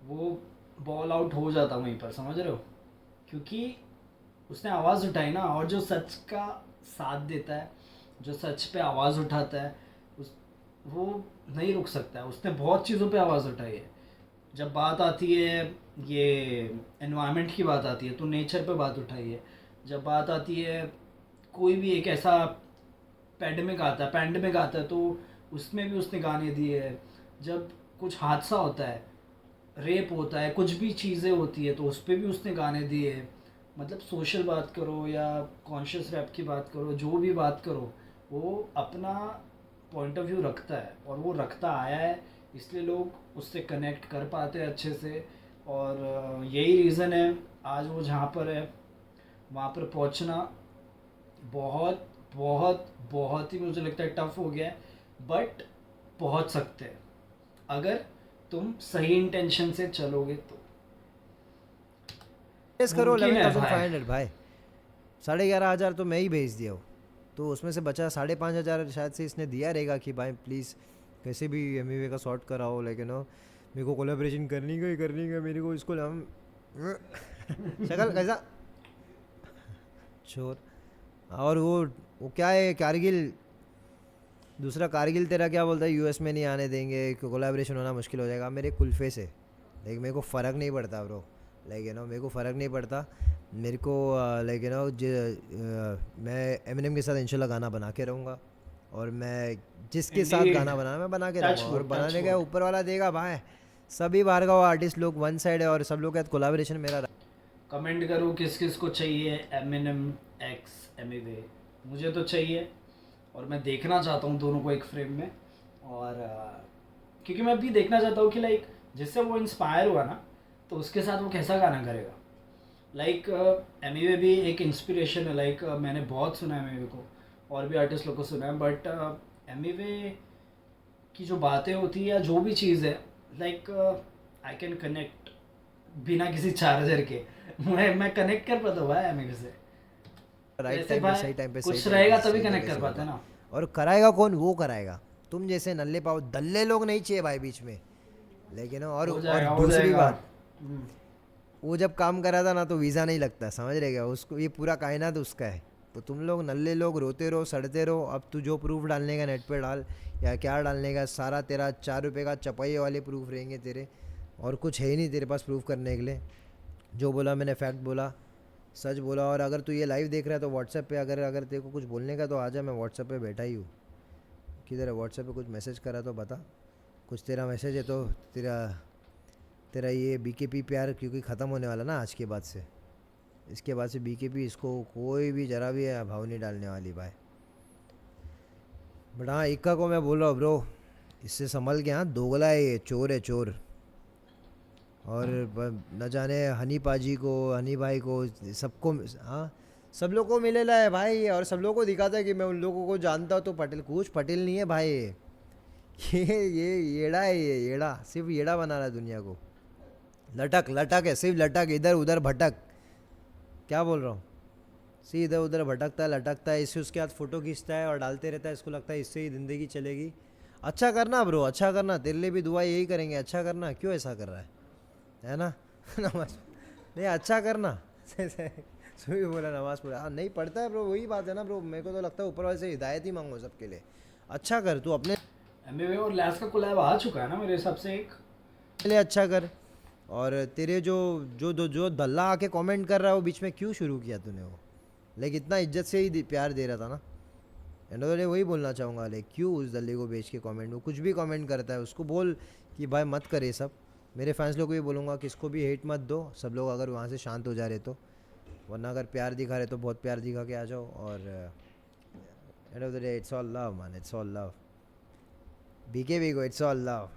वो बॉल आउट हो जाता वहीं पर, समझ रहे हो। क्योंकि उसने आवाज़ उठाई ना, और जो सच का साथ देता है, जो सच पे आवाज़ उठाता है, उस वो नहीं रुक सकता है। उसने बहुत चीज़ों पे आवाज़ उठाई है। जब बात आती है ये एनवायरनमेंट की बात आती है तो नेचर पे बात उठाई है। जब बात आती है कोई भी एक ऐसा पैंडमिक आता है तो उसमें भी उसने गाने दिए हैं। जब कुछ हादसा होता है, रेप होता है, कुछ भी चीज़ें होती है, तो उस पर भी उसने गाने दिए हैं। मतलब सोशल बात करो या कॉन्शियस रैप की बात करो, जो भी बात करो, वो अपना पॉइंट ऑफ व्यू रखता है और वो रखता आया है, इसलिए लोग उससे कनेक्ट कर पाते हैं अच्छे से। और यही रीज़न है आज वो जहाँ पर है वहाँ पर पहुँचना बहुत बहुत बहुत ही मुझे लगता है टफ हो गया है। बट पहुँच सकते हैं अगर तुम सही इंटेंशन से चलोगे तो।
करो।
मुमकिन है
11,500 भाई, 11,500 तो मैं ही भेज दिया हूँ, तो उसमें से बचा 5,500 शायद से इसने दिया रहेगा कि भाई प्लीज़ कैसे भी एमईवे का सॉर्ट कराओ, लेकिन मेरे को कोलैबोरेशन करनी गई मेरे को इसको हम शक्ल कैसा चोर। और वो क्या है कारगिल, दूसरा कारगिल तेरा क्या बोलता है, यूएस में नहीं आने देंगे, कोलैबोरेशन होना मुश्किल हो जाएगा मेरे कुल्फे से। लेकिन मेरे को फ़र्क नहीं पड़ता ब्रो, मेरे को फ़र्क नहीं पड़ता। मेरे को मैं एमिनेम के साथ इंशाल्लाह गाना बना के रहूँगा, और मैं जिसके साथ
Indeed.
गाना बनाना मैं बना के
Touch
रहूँगा, और
wood,
बनाने
touch
का
wood.
ऊपर वाला देगा भाई। सभी भार्गव आर्टिस्ट लोग वन साइड है, और सब लोग का कोलैबोरेशन मेरा
कमेंट करो किस किस को चाहिए एमिनेम एक्स एमईवे। मुझे तो चाहिए और मैं देखना चाहता हूँ दोनों को एक फ्रेम में। और क्योंकि मैं भी देखना चाहता हूँ कि लाइक जिससे वो इंस्पायर हुआ ना, तो उसके साथ वो कैसा गाना करेगा। लाइक एमईवे भी एक इंस्पिरेशन है। लाइक मैंने बहुत सुना है एमईवे को, और भी आर्टिस्ट लोग को सुना है, बट एमईवे की जो बातें होती है या जो भी चीज़ है, लाइक आई कैन कनेक्ट बिना किसी चार्जर के। मैं कनेक्ट कर पाता हूँ भाई एमईवे से।
राइट
ऐसे
टाइम पे
भाई
सही टाइम पे
कुछ
सही
रहेगा
तरीके से
तभी
सही
कनेक्ट
तरीके
कर
से
पाते हैं
होगा।
ना।
और कराएगा कौन? वो कराएगा। तुम जैसे नल्ले पाओ दल्ले लोग नहीं चाहिए भाई बीच में। लेकिन और
हो जाएगा, हो
दूसरी
जाएगा।
बात, वो जब काम करा था ना तो वीज़ा नहीं लगता, समझ रहे क्या? उसको ये पूरा कायनात उसका है। तो तुम लोग नल्ले लोग रोते रहो, सड़ते रहो। अब तू जो प्रूफ डालने का नेट पे डाल, या क्या डालने का, सारा तेरा 4 रुपये का चपाई वाले प्रूफ रहेंगे तेरे, और कुछ है ही नहीं तेरे पास प्रूफ करने के लिए। जो बोला मैंने फैक्ट बोला, सच बोला। और अगर तू ये लाइव देख रहा है तो व्हाट्सएप पे अगर तेरे को कुछ बोलने का तो आ जा, मैं व्हाट्सएप पे बैठा ही हूँ। किधर है? व्हाट्सएप पे कुछ मैसेज करा तो बता, कुछ तेरा मैसेज है तो। तेरा तेरा ये बीकेपी प्यार क्योंकि ख़त्म होने वाला ना आज के बाद से, इसके बाद से बीकेपी इसको कोई भी जरा भी भाव नहीं डालने वाली भाई। बट हाँ, इक्का को मैं बोल रहा हूँ ब्रो, इससे संभल के, हाँ दोगला है ये, चोर है चोर। और न जाने हनी पाजी को, हनी भाई को, सबको, हाँ सब लोग को मिलेला है भाई, और सब लोगों को दिखाता है कि मैं उन लोगों को जानता हूँ। तो पटेल कुछ पटेल नहीं है भाई ये येड़ा है, ये येड़ा सिर्फ येड़ा बना रहा है दुनिया को। लटक लटक है, सिर्फ लटक, इधर उधर भटक। क्या बोल रहा हूँ? सी इधर उधर भटकता है, लटकता है, इससे उसके हाथ फ़ोटो खींचता है और डालते रहता है। इसको लगता है इससे ही ज़िंदगी चलेगी। अच्छा करना ब्रो, अच्छा करना, तेरे लिए भी दुआ यही करेंगे, अच्छा करना। क्यों ऐसा कर रहा है ना नमाज नहीं, अच्छा करना सुबह बोला नमाज पढ़ा, हाँ नहीं पढ़ता है ब्रो, वही बात है ना ब्रो। मेरे को तो लगता है ऊपर वाले से हिदायत ही मांगो सबके लिए। अच्छा कर तू अपने
एमवे और लैस का कोलैब आ चुका है ना मेरे हिसाब से एक।
लिए, अच्छा कर। और तेरे जो दल्ला आके कमेंट कर रहा है वो बीच में क्यों शुरू किया तूने वो? लेकिन इतना इज्जत से ही प्यार दे रहा था ना। एंड तो वही बोलना चाहूँगा, लाइक क्यों उस दल्ले को बेच के कमेंट, वो कुछ भी कमेंट करता है उसको बोल कि भाई मत कर ये सब। मेरे फैंस लोग को भी बोलूँगा कि इसको भी हेट मत दो, सब लोग अगर वहाँ से शांत हो जा रहे तो। वरना अगर प्यार दिखा रहे तो बहुत प्यार दिखा के आ जाओ। और end of the day it's all love man, it's all love. BK को इट्स ऑल लव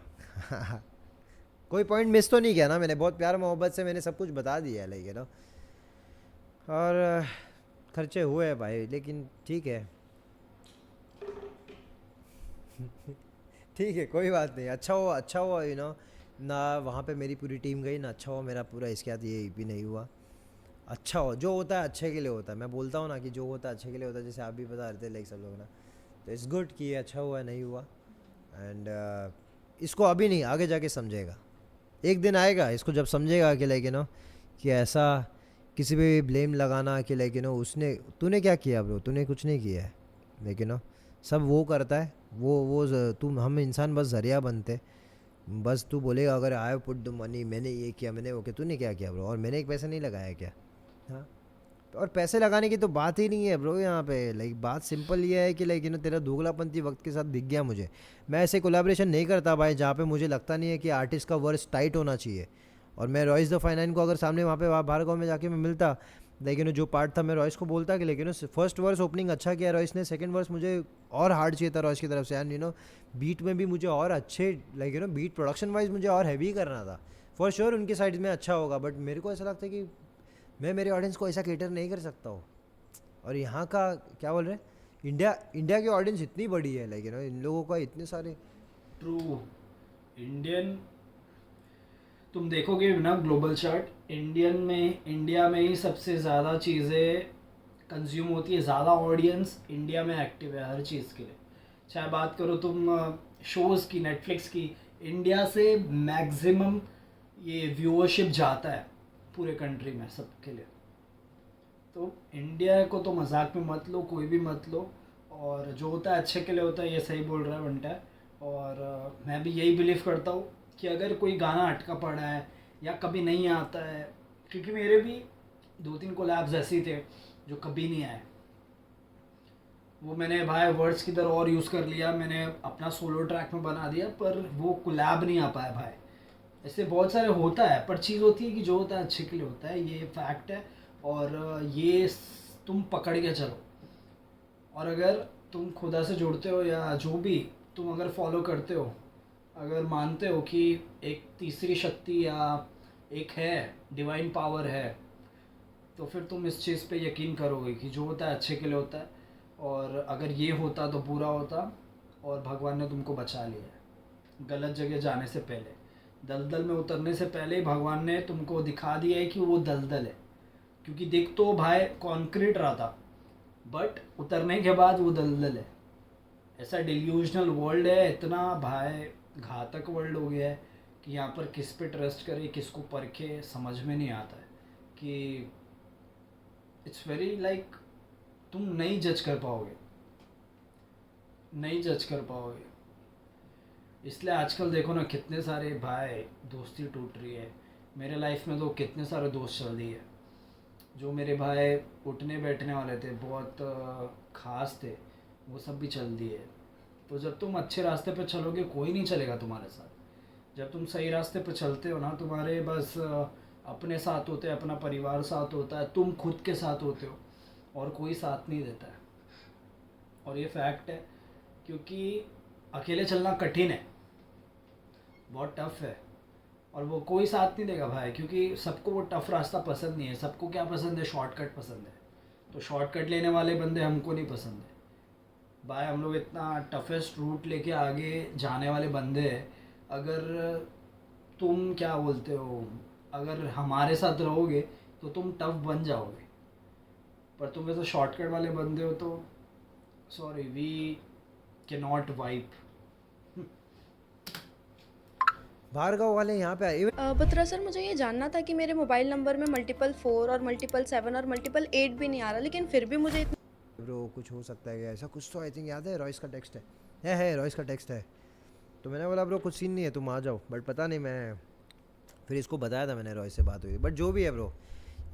कोई पॉइंट मिस तो नहीं किया ना मैंने? बहुत प्यार मोहब्बत से मैंने सब कुछ बता दिया है, लाइक यू नो। और खर्चे हुए हैं भाई, लेकिन ठीक है ठीक है, कोई बात नहीं। अच्छा हुआ यू नो ना, वहाँ पे मेरी पूरी टीम गई ना, अच्छा हुआ मेरा पूरा इसके साथ ये भी नहीं हुआ। अच्छा हो, जो होता है अच्छे के लिए होता है। मैं बोलता हूँ ना कि जो होता है अच्छे के लिए होता है, जैसे आप भी बता रहे थे लाइक सब लोग ना। तो इट्स गुड कि ये अच्छा हुआ नहीं हुआ। एंड इसको अभी नहीं, आगे जाके समझेगा। एक दिन आएगा इसको जब समझेगा कि लाइक यू नो कि ऐसा किसी पे भी ब्लेम लगाना कि लाइक यू नो उसने, तूने क्या किया ब्रो? तूने कुछ नहीं किया है, लेकिन नो सब वो करता है। तुम, हम इंसान बस जरिया बनते। बस तू बोलेगा अगर आई पुट द मनी, मैंने ये किया, मैंने वो किया। तूने क्या किया ब्रो? और मैंने एक पैसा नहीं लगाया क्या? हाँ, और पैसे लगाने की तो बात ही नहीं है ब्रो यहाँ पे। लाइक बात सिंपल ये है कि लाइक यू नो तेरा दोगलापंती वक्त के साथ दिख गया मुझे। मैं ऐसे कोलैबोरेशन नहीं करता भाई जहाँ पे मुझे लगता नहीं है कि आर्टिस्ट का वर्स टाइट होना चाहिए। और मैं रॉयस द फाइनाइन को अगर सामने वहाँ पे बाहर गाँव में जाके मैं मिलता, लेकिन जो पार्ट था मैं रॉयस को बोलता कि लेकिन फर्स्ट वर्स ओपनिंग अच्छा किया रॉयस ने, सेकंड वर्स मुझे और हार्ड चाहिए था रॉयस की तरफ से। एंड यू नो बीट में भी मुझे और अच्छे, like you know beat production wise मुझे और हैवी करना था। फॉर श्योर उनकी साइड में अच्छा होगा, बट मेरे को ऐसा लगता है कि मैं मेरे ऑडियंस को ऐसा कैटर नहीं कर सकता हूँ। और यहाँ का क्या बोल रहे हैं, इंडिया की ऑडियंस इतनी बड़ी है, लाइक यू नो इन लोगों का इतने सारे।
ट्रू। इंडियन, तुम देखोगे ना ग्लोबल चार्ट, इंडिया में ही सबसे ज़्यादा चीज़ें कंज्यूम होती है, ज़्यादा ऑडियंस इंडिया में एक्टिव है हर चीज़ के लिए। चाहे बात करो तुम शोज़ की, नेटफ्लिक्स की, इंडिया से मैक्सिमम ये व्यूअरशिप जाता है पूरे कंट्री में सबके लिए। तो इंडिया को तो मजाक में मत लो, कोई भी मत लो। और जो होता है अच्छे के लिए होता है, ये सही बोल रहा है बंटा। और मैं भी यही बिलीव करता हूँ कि अगर कोई गाना अटका पड़ा है या कभी नहीं आता है, क्योंकि मेरे भी 2-3 कोलैब्स ऐसे ही थे जो कभी नहीं आए, वो मैंने भाई वर्ड्स की तरह और यूज़ कर लिया, मैंने अपना सोलो ट्रैक में बना दिया, पर वो कोलैब नहीं आ पाया भाई। ऐसे बहुत सारे होता है, पर चीज़ होती है कि जो होता है अच्छे के लिए होता है, ये फैक्ट है। और ये तुम पकड़ के चलो। और अगर तुम खुदा से जुड़ते हो या जो भी तुम अगर फॉलो करते हो, अगर मानते हो कि एक तीसरी शक्ति या एक है डिवाइन पावर है, तो फिर तुम इस चीज़ पे यकीन करोगे कि जो होता है अच्छे के लिए होता है। और अगर ये होता तो बुरा होता, और भगवान ने तुमको बचा लिया है गलत जगह जाने से पहले। दलदल में उतरने से पहले ही भगवान ने तुमको दिखा दिया है कि वो दलदल है। क्योंकि देख तो भाई कॉन्क्रीट रहा था, बट उतरने के बाद वो दलदल है। ऐसा डिल्यूजनल वर्ल्ड है, इतना भाई घातक वर्ल्ड हो गया है कि यहाँ पर किस पे ट्रस्ट करे, किसको परखे, समझ में नहीं आता है। कि इट्स वेरी लाइक तुम नहीं जज कर पाओगे, नहीं जज कर पाओगे। इसलिए आजकल देखो ना कितने सारे भाई दोस्ती टूट रही है। मेरे लाइफ में तो कितने सारे दोस्त चल दिए, जो मेरे भाई उठने बैठने वाले थे, बहुत ख़ास थे, वो सब भी चल दिए। तो जब तुम अच्छे रास्ते पे चलोगे कोई नहीं चलेगा तुम्हारे साथ। जब तुम सही रास्ते पे चलते हो ना, तुम्हारे बस अपने साथ होते हैं, अपना परिवार साथ होता है, तुम खुद के साथ होते हो, और कोई साथ नहीं देता है। और ये फैक्ट है, क्योंकि अकेले चलना कठिन है, बहुत टफ है, और वो कोई साथ नहीं देगा भाई, क्योंकि सबको वो टफ रास्ता पसंद नहीं है। सबको क्या पसंद है? शॉर्टकट पसंद है। तो शॉर्टकट लेने वाले बंदे हमको नहीं पसंद है भाई। हम लोग इतना टफेस्ट रूट लेके आगे जाने वाले बंदे हैं। अगर तुम क्या बोलते हो, अगर हमारे साथ रहोगे तो तुम टफ बन जाओगे, पर तुम वैसे शॉर्टकट वाले बंदे हो तो sorry, we can not wipe.
Bhargav वाले यहाँ पे आए।
बत्रा सर, मुझे ये जानना था कि मेरे मोबाइल नंबर में मल्टीपल 4 और मल्टीपल 7 और मल्टीपल 8 भी नहीं आ रहा, लेकिन फिर भी मुझे
ब्रो कुछ हो सकता है क्या ऐसा कुछ? तो आई थिंक याद है रॉयस का टेक्स्ट है रॉयस का टेक्स्ट है। तो मैंने बोला ब्रो कुछ सीन नहीं है, तुम आ जाओ। बट पता नहीं, मैं फिर इसको बताया था, मैंने रॉयस से बात हुई। बट जो भी है ब्रो,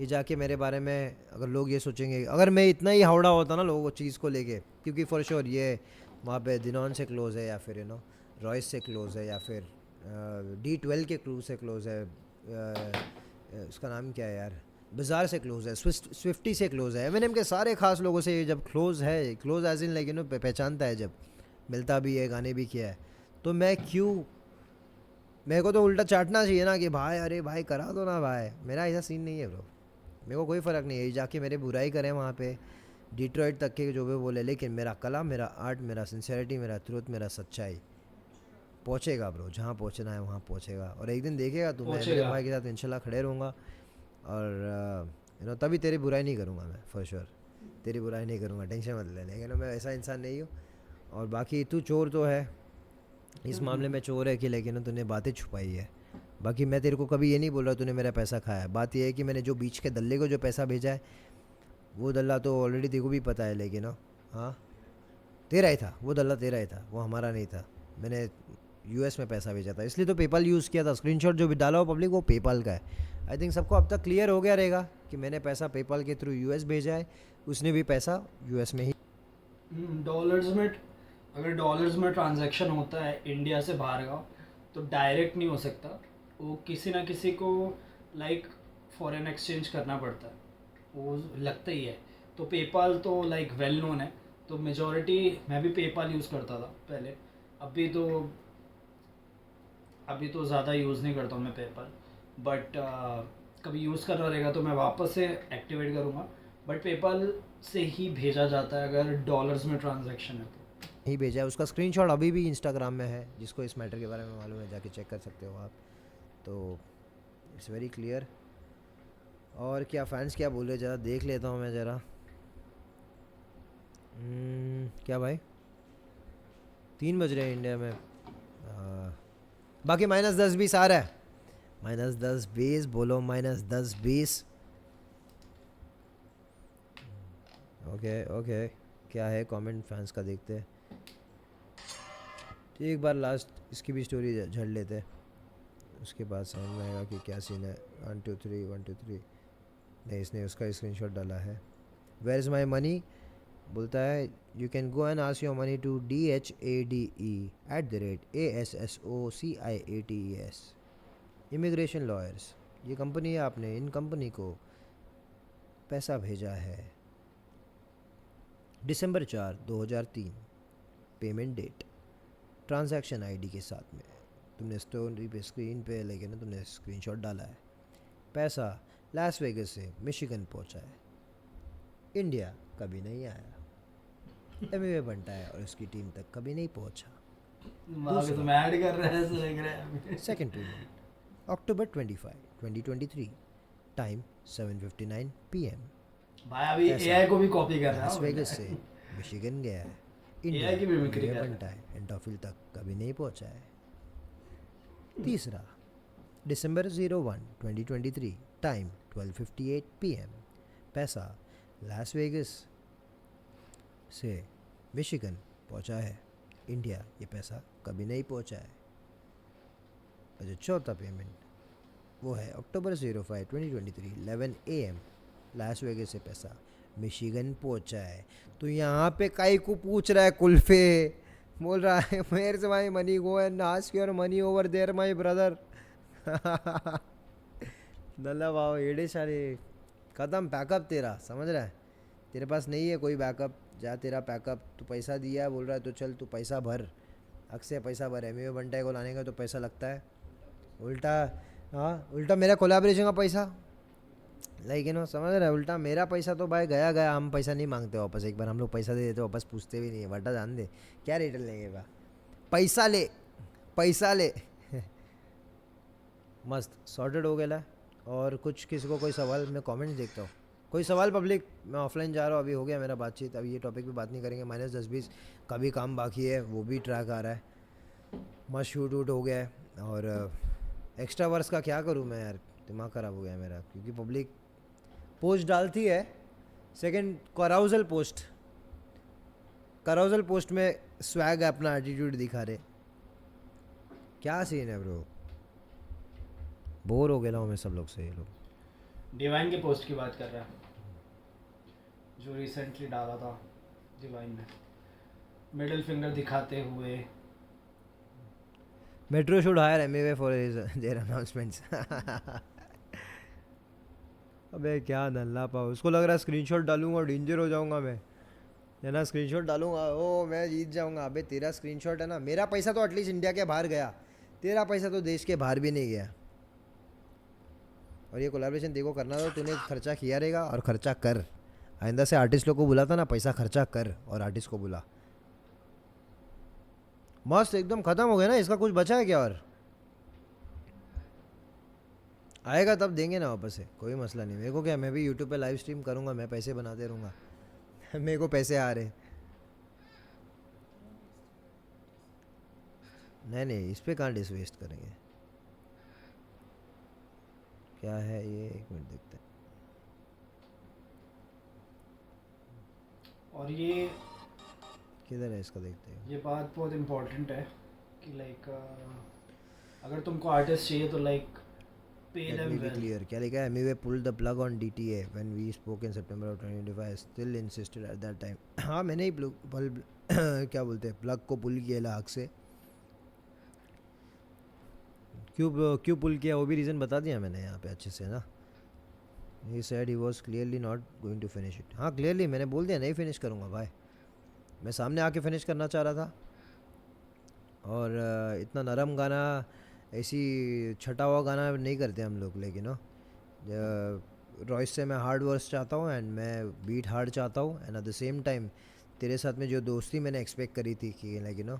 ये जाके मेरे बारे में अगर लोग ये सोचेंगे, अगर मैं इतना ही हावड़ा होता ना लोगों को चीज़ को लेके, क्योंकि फॉर श्योर ये वहाँ पे दिनोन से क्लोज़ है, या फिर रॉयस से क्लोज़ है, या फिर D12 के क्रू से क्लोज़ है, उसका नाम क्या है यार, बाज़ार से क्लोज़ है, स्विफ्टी से क्लोज़ है, M&M के सारे खास लोगों से जब क्लोज़ है, क्लोज़ एज इन लाइक पहचानता है, जब मिलता भी है, गाने भी किया है, तो मैं क्यों, मेरे को तो उल्टा चाटना चाहिए ना कि भाई अरे भाई करा दो ना भाई। मेरा ऐसा सीन नहीं है ब्रो, मेरे को कोई फ़र्क नहीं है जाके मेरे बुराई करें वहाँ पे, डिट्रॉइट तक के जो भी बोले, लेकिन मेरा कला, मेरा आर्ट, मेरा सिंसेरिटी, मेरा ट्रूथ, मेरा सच्चाई पहुँचेगा ब्रो, जहाँ पहुँचना है वहाँ पहुँचेगा। और एक दिन देखेगा तू, मैं मेरे भाई के साथ इंशाल्लाह खड़े रहूँगा, और तभी तेरी बुराई नहीं करूँगा मैं, फॉर श्योर तेरी बुराई नहीं करूँगा, टेंशन मत ले। लेकिन मैं ऐसा इंसान नहीं हूँ। और बाकी तू चोर तो है, इस मामले में चोर है कि, लेकिन तूने बातें छुपाई है। बाकी मैं तेरे को कभी ये नहीं बोल रहा तूने मेरा पैसा खाया है। बात ये है कि मैंने जो बीच के दल्ले को जो पैसा भेजा है, वो दल्ला तो ऑलरेडी तेरे को भी पता है, लेकिन हाँ तेरा ही था, वो दल्ला तेरा ही था, वो हमारा नहीं था। मैंने US में पैसा भेजा था, इसलिए तो पेपाल यूज़ किया था। स्क्रीनशॉट जो भी डाला हो पब्लिक, वो पेपाल का है। आई थिंक सबको अब तक क्लियर हो गया रहेगा कि मैंने पैसा पेपाल के थ्रू US भेजा है, उसने भी पैसा US में ही।
डॉलर्स में, अगर डॉलर्स में ट्रांजैक्शन होता है इंडिया से बाहर का, तो डायरेक्ट नहीं हो सकता, वो किसी ना किसी को लाइक फॉरेन एक्सचेंज करना पड़ता है, वो लगता ही है। तो पेपाल तो लाइक वेल नोन है, तो मेजॉरिटी, मैं भी पेपाल यूज़ करता था पहले, अभी तो ज़्यादा यूज़ नहीं करता हूँ मैं पेपाल, बट कभी यूज़ करना रहेगा तो मैं वापस से एक्टिवेट करूँगा। बट पेपाल से ही भेजा जाता है अगर डॉलर्स में ट्रांजैक्शन है तो।
ही भेजा है, उसका स्क्रीनशॉट अभी भी इंस्टाग्राम में है, जिसको इस मैटर के बारे में मालूम है जाके चेक कर सकते हो आप। तो इट्स वेरी क्लियर। और क्या फैंस क्या बोल रहे, ज़रा देख लेता हूँ मैं ज़रा। क्या भाई 3 बज रहे हैं इंडिया में। बाकी -10-20 आ रहा है, -10-20 बोलो, -10-20। ओके क्या है कमेंट फैंस का, देखते हैं। एक बार लास्ट इसकी भी स्टोरी झड़ लेते हैं, उसके बाद समझ में आएगा कि क्या सीन है। 1 2 3 1 2 3 नहीं, इसने उसका स्क्रीनशॉट डाला है। वेयर इज़ माई मनी बोलता है, you can go and ask your money to DHADE@ASSOCIATES immigration lawyers. ये कंपनी है, आपने इन कंपनी को पैसा भेजा है December 4, 2003, payment date, transaction ID के साथ में। तुमने स्टोरी पे स्क्रीन पे लेकिन तुमने स्क्रीनशॉट डाला है। पैसा लास वेगस से मिशिगन पहुंचा है, इंडिया कभी नहीं आया। एमवे बनता है और उसकी टीम तक कभी नहीं पहुंचा।
तुम ऐड कर रहे हैं, ऐसा लग रहा है।
Second payment October 25, 2023, time 7:59 PM।
भाई अभी AI को भी कॉपी कर रहा
लास
है।
वेगस से मिशिगन गया है, इंडिया
AI की मिमिक्री कर रहा है।
बनता है, एंटोफिल तक कभी नहीं पहुंचा है। तीसरा December 01, 2023, टाइम 12:58 PM। पैसा लास वेगस से मिशिगन पहुंचा है, इंडिया ये पैसा कभी नहीं पहुंचा है। और जो चौथा पेमेंट वो है October 05, 2023, 11 AM, लास वेगस से पैसा मिशिगन पहुंचा है। तो यहाँ पे काई को पूछ रहा है कुल्फे, बोल रहा है मेरे से भाई money go and ask your money over there my brother. नल्ला भाव एड़े सारे खत्म पैकअप तेरा, समझ रहा है? तेरे पास नहीं है कोई बैकअप, जा तेरा पैकअप। तू पैसा दिया है बोल रहा है तो चल तू पैसा भर, हक से पैसा भर। एम बंटाई को लाने का तो पैसा लगता है, उल्टा हाँ उल्टा मेरा कोलैबोरेशन का पैसा लाइक यू नो, समझ रहा है? उल्टा मेरा पैसा तो भाई गया गया, हम पैसा नहीं मांगते वापस। एक बार हम लोग पैसा दे देते वापस पूछते भी नहीं है, वटा जान दे क्या रिटर्न लेंगे बा, पैसा ले पैसा ले। मस्त सॉर्टेड हो गया। और कुछ किसी को कोई सवाल, मैं कमेंट्स देखता हूँ कोई सवाल पब्लिक। मैं ऑफलाइन जा रहा हूँ, अभी हो गया मेरा बातचीत, अभी ये टॉपिक पे बात नहीं करेंगे। -10-20 का भी काम बाकी है, वो भी ट्रैक आ रहा है। मस्त शूट वूट हो गया है। और एक्स्ट्रा वर्स का क्या करूँ मैं यार, दिमाग ख़राब हो गया है मेरा, क्योंकि पब्लिक पोस्ट डालती है। सेकंड कराउजल पोस्ट में स्वैग अपना एटीट्यूड दिखा रहे, क्या सीन है ब्रो? बोर हो गया हूँ मैं सब लोग से। ये लोग
डिवाइन के पोस्ट की बात कर रहा है जो रिसेंटली डाला था डिवाइन ने, मिडिल फिंगर दिखाते हुए।
Metro should higher Amway for their announcements. अबे क्या नल्ला पाओ, उसको लग रहा है स्क्रीनशॉट डालूंगा डेंजर हो जाऊंगा मैं, है ना? स्क्रीनशॉट डालूंगा ओ मैं जीत जाऊंगा। अबे तेरा स्क्रीनशॉट है ना, मेरा पैसा तो एटलीस्ट इंडिया के बाहर गया, तेरा पैसा तो देश के बाहर भी नहीं गया। और ये कोलैबोरेशन देखो करना तो तूने खर्चा किया रहेगा, और खर्चा कर। आइंदा से आर्टिस्ट लोग को बुलाता ना, पैसा खर्चा कर और आर्टिस्ट को बुला। मस्त एकदम ख़त्म हो गया ना, इसका कुछ बचा है क्या? और आएगा तब देंगे ना वापस से, कोई मसला नहीं। मेरे को क्या, मैं भी यूट्यूब पे लाइव स्ट्रीम करूँगा, मैं पैसे बनाते रहूँगा। मेरे को पैसे आ रहे। नहीं इस पे कहाँ डिस वेस्ट करेंगे। क्या है ये, एक मिनट देखते हैं।
और ये
किधर है इसका, देखते हैं।
ये बात बहुत इम्पोर्टेंट है कि लाइक अगर तुमको आर्टिस्ट चाहिए तो लाइक पे
Let
them
me be
well.
clear. क्या लिखा है? MUA pulled the plug on DTA when we spoke in September of 2025. Still insisted at that time. हाँ मैंने ही क्या बोलते हैं, प्लग को पुल किया लाख से। क्यों पुल किया वो भी रीज़न बता दिया मैंने यहाँ पे अच्छे से ना। He said he was clearly not going to finish it. हाँ clearly मैंने बोल दिया नहीं फिनिश करूँगा भाई, मैं सामने आके फिनिश करना चाह रहा था। और इतना नरम गाना, ऐसी छटा हुआ गाना नहीं करते हम लोग, लेकिन रॉयस से मैं हार्ड वर्स चाहता हूँ एंड मैं बीट हार्ड चाहता हूँ। And at the same time तेरे साथ में जो दोस्ती मैंने एक्सपेक्ट करी थी कि लाइक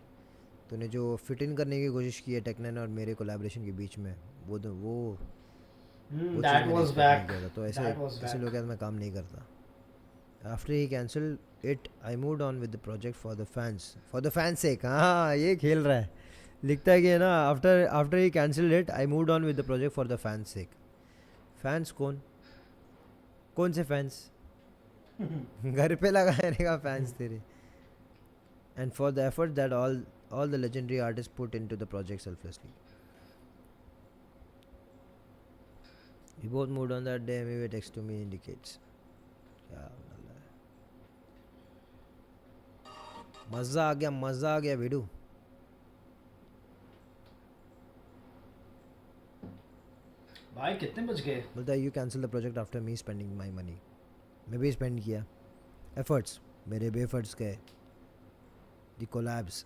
तूने जो फिट इन करने की कोशिश की है टेक्नन और मेरे कोलैबोरेशन के बीच में, वो चीज़
दैट
मैंने
वाज
expect
बैक।
नहीं किया था। तो ऐसे लोग के साथ मैं काम नहीं करता। After he cancel it I moved on with the project for the fans sake. हाँ ये खेल रहा है, लिखता है कि है ना, after he cancel it I moved on with the project for the fans sake. Fans कौन से फैंस? घर पे लगाने का फैंस तेरे। And for the effort that all the legendary artists put into the project selflessly. We both moved on that day. MUA text to me indicates. क्या बोला है? मज़ा आ गया वीडू।
भाई कितने बज गए?
बोलता है you cancel the project after me spending my money. मैं भी स्पेंड किया एफर्ट्स, मेरे भी एफर्ट्स गए, द कोलैब्स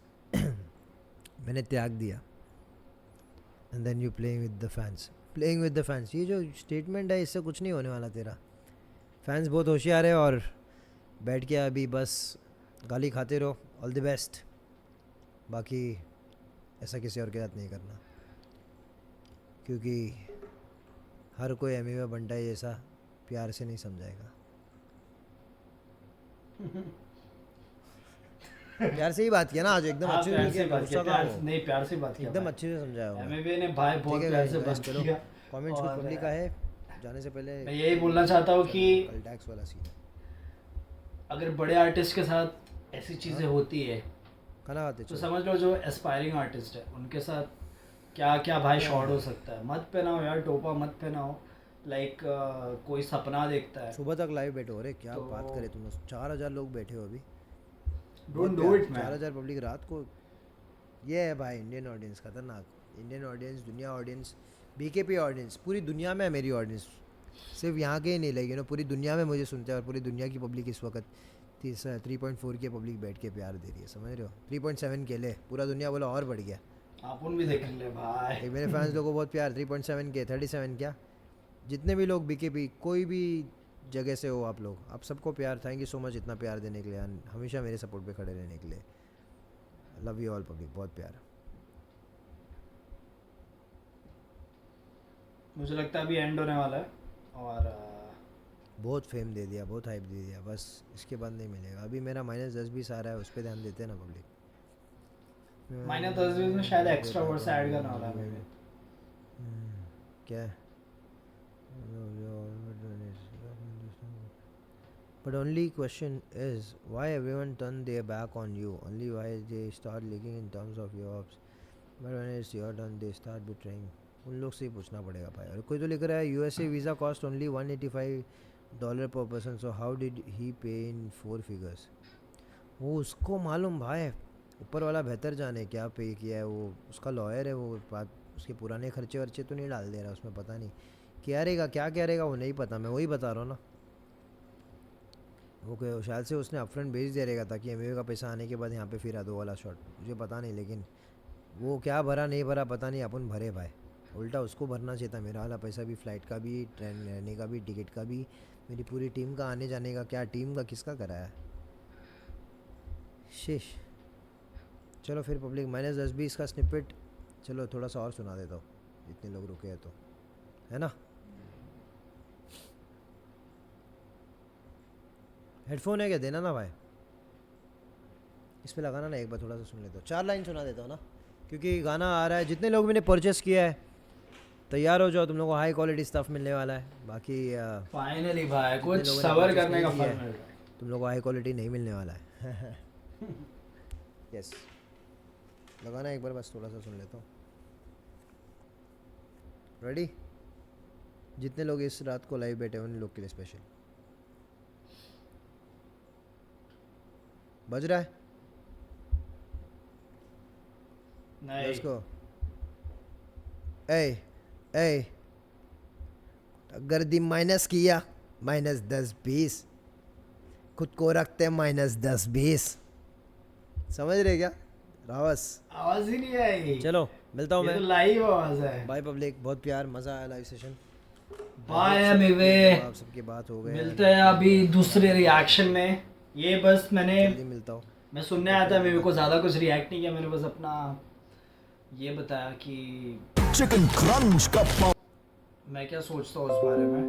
मैंने त्याग दिया। And then you playing with the fans. ये जो स्टेटमेंट है इससे कुछ नहीं होने वाला तेरा। फैंस बहुत होशियार है और बैठ के अभी बस गाली खाते रहो। All the best. बाकी ऐसा किसी और के साथ नहीं करना, क्योंकि हर कोई MUA बंटाई जैसा प्यार से नहीं समझाएगा। प्यार से ही बात किया ना आज, एकदम अच्छे से किया, गुस्सा का हो।
नहीं प्यार से बात किया
एकदम
भाई।
अच्छे से समझाया हूँ।
एमएबी ने भाई बहुत प्यार से बात किया।
कमेंट्स कुछ
और
पब्लिक का है जाने से पहले।
मैं यही बोलना चाहता हूँ कि
कल टैक्स वाला सीन है।
अगर बड़े आर्टिस्ट के साथ ऐसी चीज़ें होती है
खाना खाते
तो
चलो।
समझ लो जो एस्पायरिंग आर्टिस्ट है उनके साथ क्या क्या भाई शॉर्ट हो सकता है। मत पहनाओ यार टोपा, मत पहनाओ। लाइक कोई सपना देखता है।
सुबह तक लाइव बैठो। अरे क्या
तो
बात करे तुम, 4000 लोग बैठे हो अभी।
Don't do it man.
4000 public रात को ये है भाई इंडियन ऑडियंस, खतरनाक इंडियन ऑडियंस, दुनिया ऑडियंस, बीकेपी ऑडियंस, पूरी दुनिया में है मेरी ऑडियंस, सिर्फ यहाँ के ही नहीं लगे ना, पूरी दुनिया में मुझे सुनते हैं, और पूरी दुनिया की पब्लिक इस वक्त 3.4 की पब्लिक बैठ के प्यार दे रही है, समझ रहे हो? 3.7 के ले पूरा दुनिया बोला और बढ़ गया।
अपन भी देख ले भाई।
एक मेरे फैंस लोगों को बहुत प्यार, 3.7 के 37 क्या, जितने भी लोग बीकेपी कोई भी जगह से हो आप लोग, आप सबको प्यार, थैंक यू सो मच इतना प्यार देने के लिए, हमेशा मेरे सपोर्ट पे खड़े रहने के लिए। लव यू ऑल पब्लिक, बहुत प्यार।
मुझे लगता है अभी एंड होने वाला है और
बहुत फेम दे दिया, बहुत हाइप दे दिया, बस इसके बाद नहीं मिलेगा। अभी मेरा -10-20 आ रहा है, उस पर ध्यान देते हैं ना पब्लिक।
-10 में शायद एक्स्ट्रा वर्ड्स ऐड करना वाला है मेरे।
क्या? But only question is why everyone turn their back on you, only why they start leaking in terms of your ops, but when it's your turn they start betraying। उन लोग से ही पूछना पड़ेगा भाई। और कोई तो लिख रहा है यूएसए वीज़ा कॉस्ट ओनली $185 पर person, so how did he पे इन 4 फिगर्स। वो उसको मालूम भाई, ऊपर वाला बेहतर जाने क्या पे किया है, वो उसका लॉयर है, वो बात उसके पुराने खर्चे वर्चे तो नहीं डाल दे रहा उसमें, पता नहीं क्या रहेगा क्या क्या रहेगा वो नहीं पता, मैं वही बता रहा हूँ ना। वो शायद से उसने अपफ्रंट भेज दिया रहेगा ताकि एमवे का पैसा आने के बाद यहाँ पे फिर दो वाला शॉट, मुझे पता नहीं, लेकिन वो क्या भरा नहीं भरा पता नहीं, अपन भरे भाई, उल्टा उसको भरना चाहिए था मेरा वाला पैसा भी, फ़्लाइट का भी, ट्रेन रहने का भी, टिकट का भी, मेरी पूरी टीम का आने जाने का, क्या टीम का किसका कराया शीश। चलो फिर पब्लिक -10-20 का स्निपेट, चलो थोड़ा सा और सुना देता हूँ जितने लोग रुके हैं तो, है ना? हेडफोन है क्या? देना ना भाई, इस पे लगाना ना, एक बार थोड़ा सा सुन लेता हूँ, 4 लाइन सुना देता हूँ ना, क्योंकि गाना आ रहा है। जितने लोग मैंने परचेस किया है तैयार हो जाओ, तुम लोगों को हाई क्वालिटी स्टफ मिलने वाला है। बाकी
फाइनली भाई कुछ
लोगों ने
सबर
purchase
करने का
नहीं
फल
किया
मिल
है,
रहा है।
तुम लोगों को हाई क्वालिटी नहीं मिलने वाला है। यस, लगाना एक बार, बस थोड़ा सा सुन लेता हूँ। रेडी? जितने लोग इस रात को लाइव बैठे हैं उन लोग के लिए स्पेशल बज रहा है।
नहीं
लेट्स गो। ए ए अगर दी माइनस किया -10-20, खुद को रखते -10-20, समझ रहे क्या रावस?
आवाज ही नहीं आई।
चलो मिलता हूँ
ये
मैं,
तो लाइव आवाज है।
बाय पब्लिक, बहुत प्यार, मज़ा आया लाइव सेशन।
बाय एमवे,
आप सबकी बात हो गई,
मिलते हैं अभी दूसरे रिएक्शन में। ये बस मैंने,
जल्दी मिलता हूँ।
मैं सुनने आया था, मेरे को ज़्यादा कुछ रिएक्ट नहीं किया, मैंने बस अपना ये बताया कि
चिकन क्रंच का
मैं क्या सोचता हूँ उस बारे में।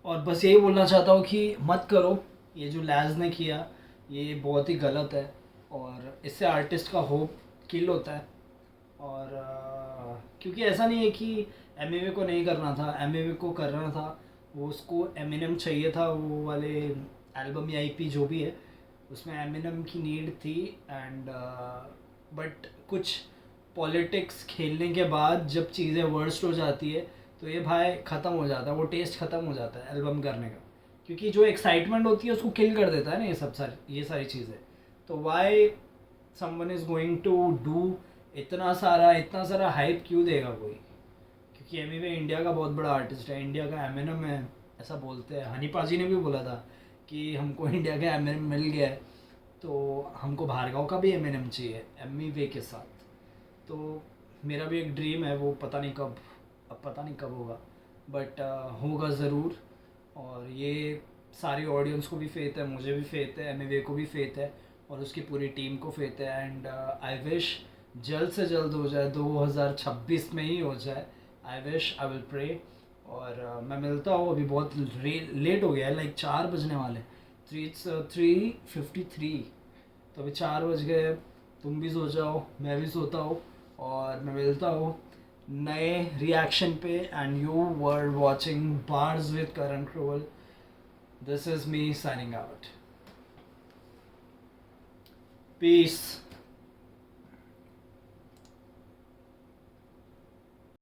और बस यही बोलना चाहता हूँ कि मत करो, ये जो लैज ने किया ये बहुत ही गलत है, और इससे आर्टिस्ट का होप किल होता है। और क्योंकि ऐसा नहीं है कि एमवे को नहीं करना था, एमवे को करना था, वो उसको एमिनेम चाहिए था, वो वाले एल्बम या ईपी जो भी है उसमें एमिनेम की नीड थी। एंड बट कुछ पॉलिटिक्स खेलने के बाद जब चीज़ें वर्स्ट हो जाती है तो ये भाई ख़त्म हो जाता है, वो टेस्ट ख़त्म हो जाता है एल्बम करने का, क्योंकि जो एक्साइटमेंट होती है उसको किल कर देता है ना ये सारी चीज़ें। तो why someone is going to do इतना सारा हाइप क्यों देगा कोई? क्योंकि एमवे इंडिया का बहुत बड़ा आर्टिस्ट है, इंडिया का एमिनेम है, ऐसा बोलते हैं। हनी पाजी ने भी बोला था कि हमको इंडिया का एमिनेम मिल गया है, तो हमको भार्गव का भी एमिनेम चाहिए एमवे के साथ। तो मेरा भी एक ड्रीम है, वो पता नहीं कब होगा, बट होगा ज़रूर। और ये सारी ऑडियंस को भी फेथ है, मुझे भी फेथ है, एमवे को भी फेथ है, और उसकी पूरी टीम को फेथ है। एंड आई विश जल्द से जल्द हो जाए, 2026 में ही हो जाए। I wish, I will pray. और मैं मिलता हूँ, अभी बहुत लेट हो गया है, लाइक 4 बजने वाले, 3:53, तो अभी 4 बज गए। तुम भी सो जाओ, मैं भी सोता हूँ, और मैं मिलता हूँ नए रिएक्शन पे। And you were watching bars with Karan क्रोवल। This is me signing out. Piece.